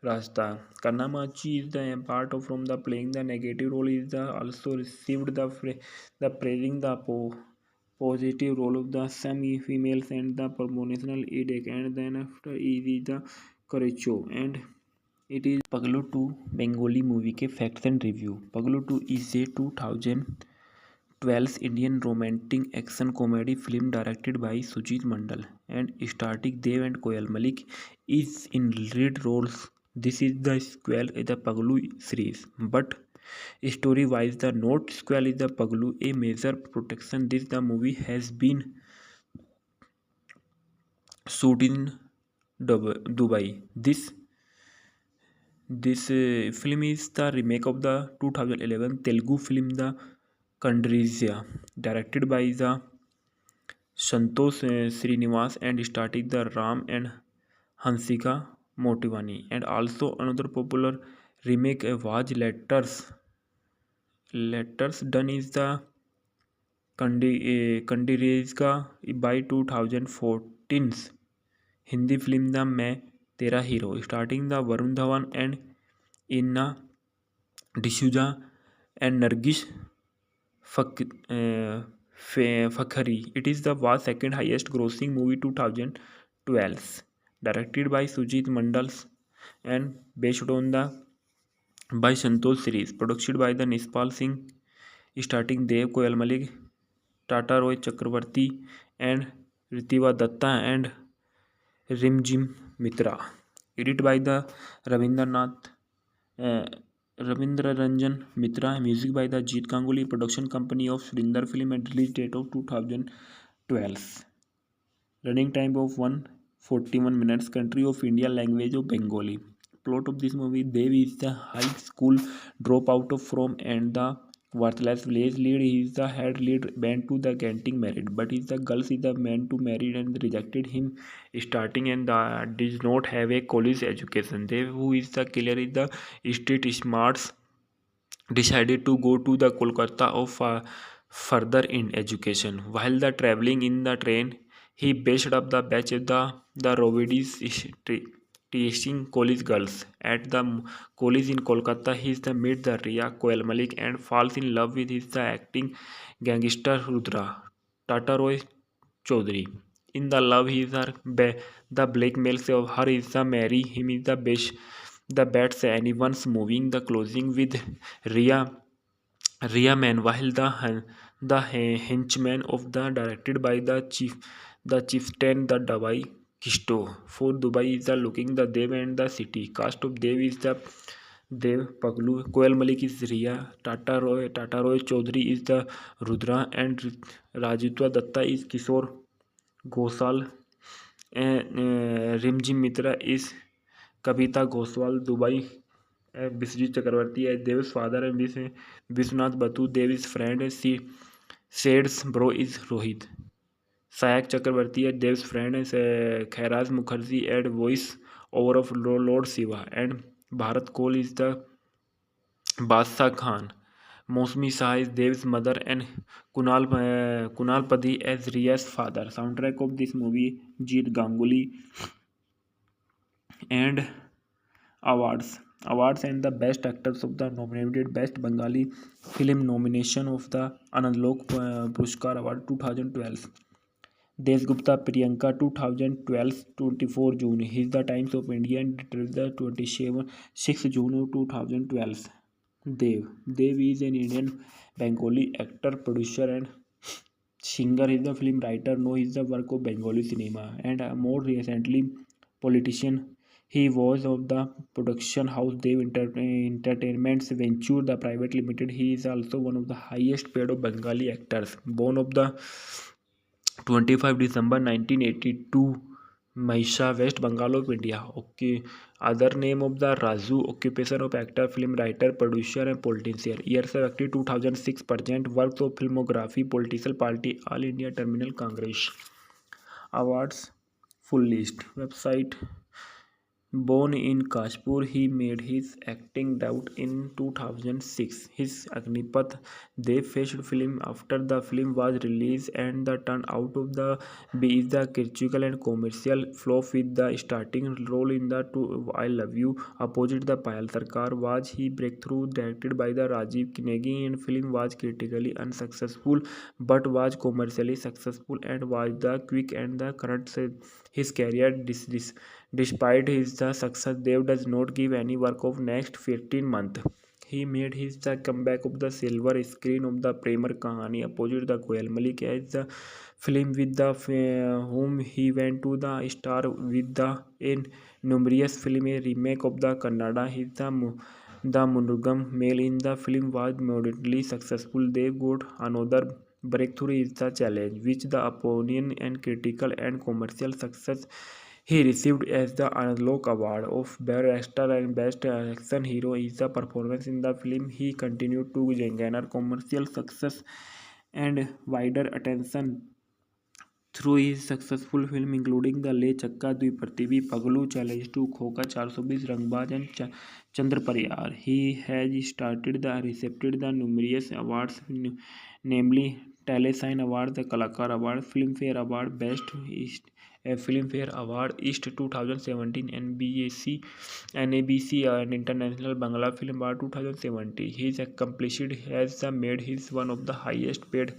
Rasta. Kannamachi is the part of from the playing the negative role is the also received the praising the positive role of the semi females and the promotional edict, and then after is the Karacho and it is Paglu 2 Bengali movie के facts and review. Paglu 2 is a 2012 Indian romantic action comedy film directed by Sujit Mandal and starring Dev and Koyal. Malik is in lead roles. This is the sequel in the Paglu series, but story-wise, the not sequel is the Paglu a major production. This the movie has been shot in Dubai. This film is the remake of the 2011 Telugu film The Kandrizya, directed by the Santosh Srinivas and starring the Ram and Hansika Motivani. And also another popular remake was Letters done is the Kandrizya by 2014 Hindi film The मैं Tera hero, starting the Varun Dhawan and Inna D'Souza and Nargis Fakhari. It is the was second highest grossing movie 2012, directed by Sujit Mandals and based on the by Santosh series, produced by the Nispal Singh, starting Dev Koyal Malik, Tata Roy Chakravarti and Ritiva Datta and Rimjim Mitra. Edited by the Ravindranath uh, Ravindra Ranjan Mitra. Music by the Jeet Ganguly. Production company of Surinder Film and release date of 2012. Running time of 141 minutes. Country of India. Language of Bengali. Plot of this movie: Dev is the high school dropout from and the worthless village lead. He is the head lead band to the getting married, but is the girls is the man to marry and rejected him starting and does not have a college education. Dev, who is the killer, is the street smarts decided to go to the Kolkata of further in education. While the traveling in the train, he bashed up the batch of the Rovidis teaching college girls. At the college in Kolkata, he is the meet the Ria Koel Malik and falls in love with his the acting gangster Rudra Tata Roy Chaudhary. In the love, he is her the blackmails of her is the marry him is the best the bets anyone's moving the closing with Ria Man, while henchman of the directed by the chieftain the Dubai Kisto. For Dubai is the looking the Dev and the city. Cast of Dev is the Dev Paglu, Koel Malik is Ria, Tata Roy Chaudhary is the Rudra, and Rajitwa Datta is Kishore Ghosal, and Rimjim Mitra is Kavita Goswal. Dubai Biswajit Chakravarti as Dev's father and Vishwanath Batu, Dev's friend. Said's bro is Rohit. Sayak Chakravarti as Dev's friend is Kairaz Mukherjee at voice over of Lord Shiva, and Bharat Kohl is the Badshah Khan. Mosmi Shah is Dev's mother, and Kunal Padhi as Riya's father. Soundtrack of this movie: Jeet Ganguly. And awards and the best actors of the nominated best Bengali film nomination of the Anandlok Puruskar Award 2012. Desgupta Priyanka 2012 24 June. His the Times of India and the 27 6 June of 2012. Dev is an Indian Bengali actor, producer and singer. He is the film writer. Know his the work of Bengali cinema and more recently politician. He was of the production house Dev Entertainments Venture the Private Limited. He is also one of the highest paid of Bengali actors. Born of the 25 December 1982, Mahisha, West Bengal of India. Okay. Other name of the Raju. Occupation of actor, film writer, producer and politician. Years of active 2006. Present works of filmography, political party, All India Terminal Congress. Awards full list. Website. Born in Kashpur, he made his acting debut in 2006. His Agnipath Dev faced film after the film was released and the turn out of the be is the critical and commercial flop with the starting role in the I Love You opposite the Payal Sarkar was he breakthrough directed by the Rajiv Kinegi and film was critically unsuccessful but was commercially successful and was the quick and the current his career despite his the success, Dev does not give any work of next 15 months. He made his the comeback of the silver screen of the Premier Kahani opposite the Koel Malik as the film with the whom he went to the star with the in numerous film a remake of the Kannada. His the Munugam male in the film was moderately successful. They got another breakthrough is the challenge, which the opinion and critical and commercial success he received as the Anlok Award of Best Actor and Best Action Hero. Is the performance in the film. He continued to garner commercial success and wider attention through his successful film including The Le Chakka Dviparthivi, Paglu, Challenge to Khoka 420, Rangbaz and Chandra Paryar. He has started the received the numerous awards, namely Telesign Award, the Kalakar Award, Filmfare Award, Best East Filmfare Award East 2017, NABC and International Bangla Film Award 2017. His accomplished has made his one of the highest paid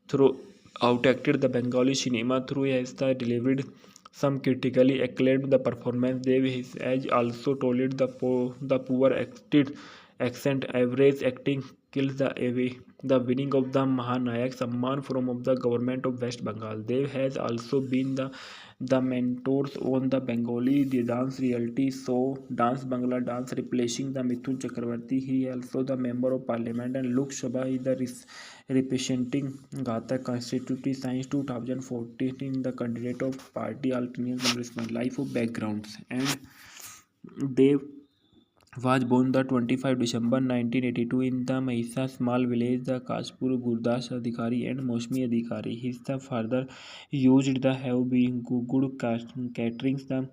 through outacted the Bengali cinema through has delivered some critically acclaimed the performance. They has also told the poor acted accent average acting kills the away. The winning of the Mahanayak Samman from of the government of West Bengal. They has also been the mentors on the Bengali the dance reality show Dance Bangla Dance replacing the Mithun Chakravarti. He also the member of parliament and Lok Sabha is the representing Gata constituency science 2014 the candidate of party alternate life of backgrounds and they was born the 25 December 1982 in the Mahisa small village, the Kashpur Gurdas Adhikari and Mosmi Adhikari. His the father used the have been good catering, the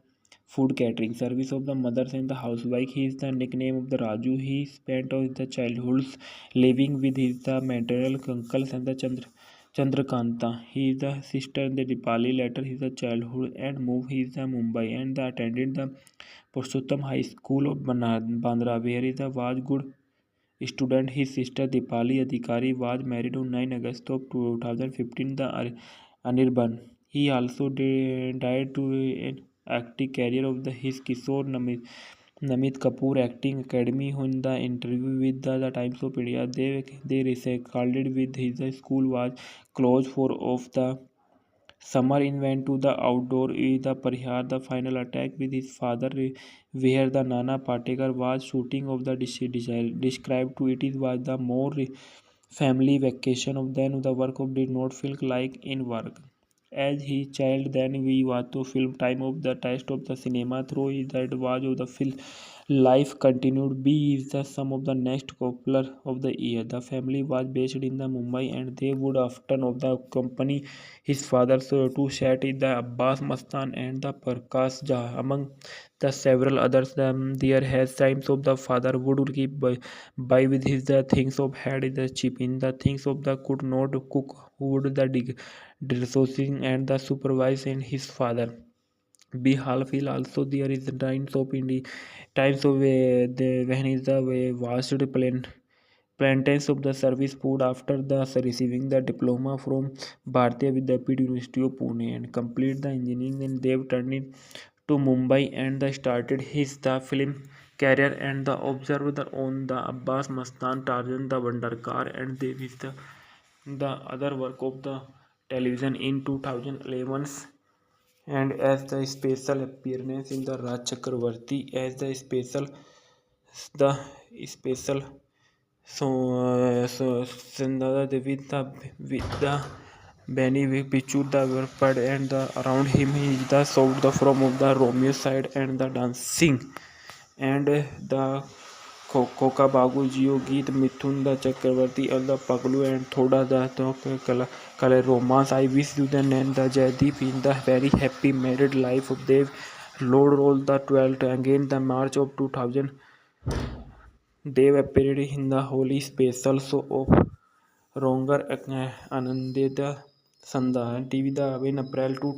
food catering service of the mothers and the housewife. He is the nickname of the Raju. He spent all his childhood living with his the maternal uncles and the Chandrakanta. He is the sister in the Dipali. Later his the childhood and moved his the Mumbai and the attended the Purushottam High School of Bandra, where he was good student. His sister Dipali Adhikari was married on 9 August of 2015. The Anirban. He also died to an acting career of his Kishore Namit Kapoor Acting Academy. In the interview with the Times of India, they recalled with his school was closed for of the summer in went to the outdoor the Parihar the final attack with his father where the Nana Patekar was shooting of the described to it is was the more family vacation of then the work of did not feel like in work. As he child then we was to film time of the test of the cinema through is that was of the film life continued. B is the sum of the next popular of the year. The family was based in the Mumbai and they would often of the company his father so to set in the Abbas Mastan and the Prakash Jha. Among the several others, there has times of the father would keep by with his the things of had the chip in the things of the could not cook would the resourcing and the supervise and his father. Be half ill also there is the times of the when is the vast plantains of the service food after the receiving the diploma from Bharatiya Vidyapit University of Pune and complete the engineering then they turned it to Mumbai and the started his the film career and the observed the on the Abbas Mastan Tarzan the Wonder Car and they is the other work of the television in 2011 and as the special appearance in the Raj Chakravarti as the special Sandada with the Benny Pichu the Verpad and the around him he is the sound the from of the Romeo side and the dancing and the कोका बागु जियो गीत Mithun the Chakraborty all the Paglu and थोड़ा the to colour romance I wish you the nine the Jaideep in the very happy married life of Dev Lord roll the 12th again the March of 2000 Dev appeared in the Holy Special show of Ronger Anandita Sandha and TV the in April 2000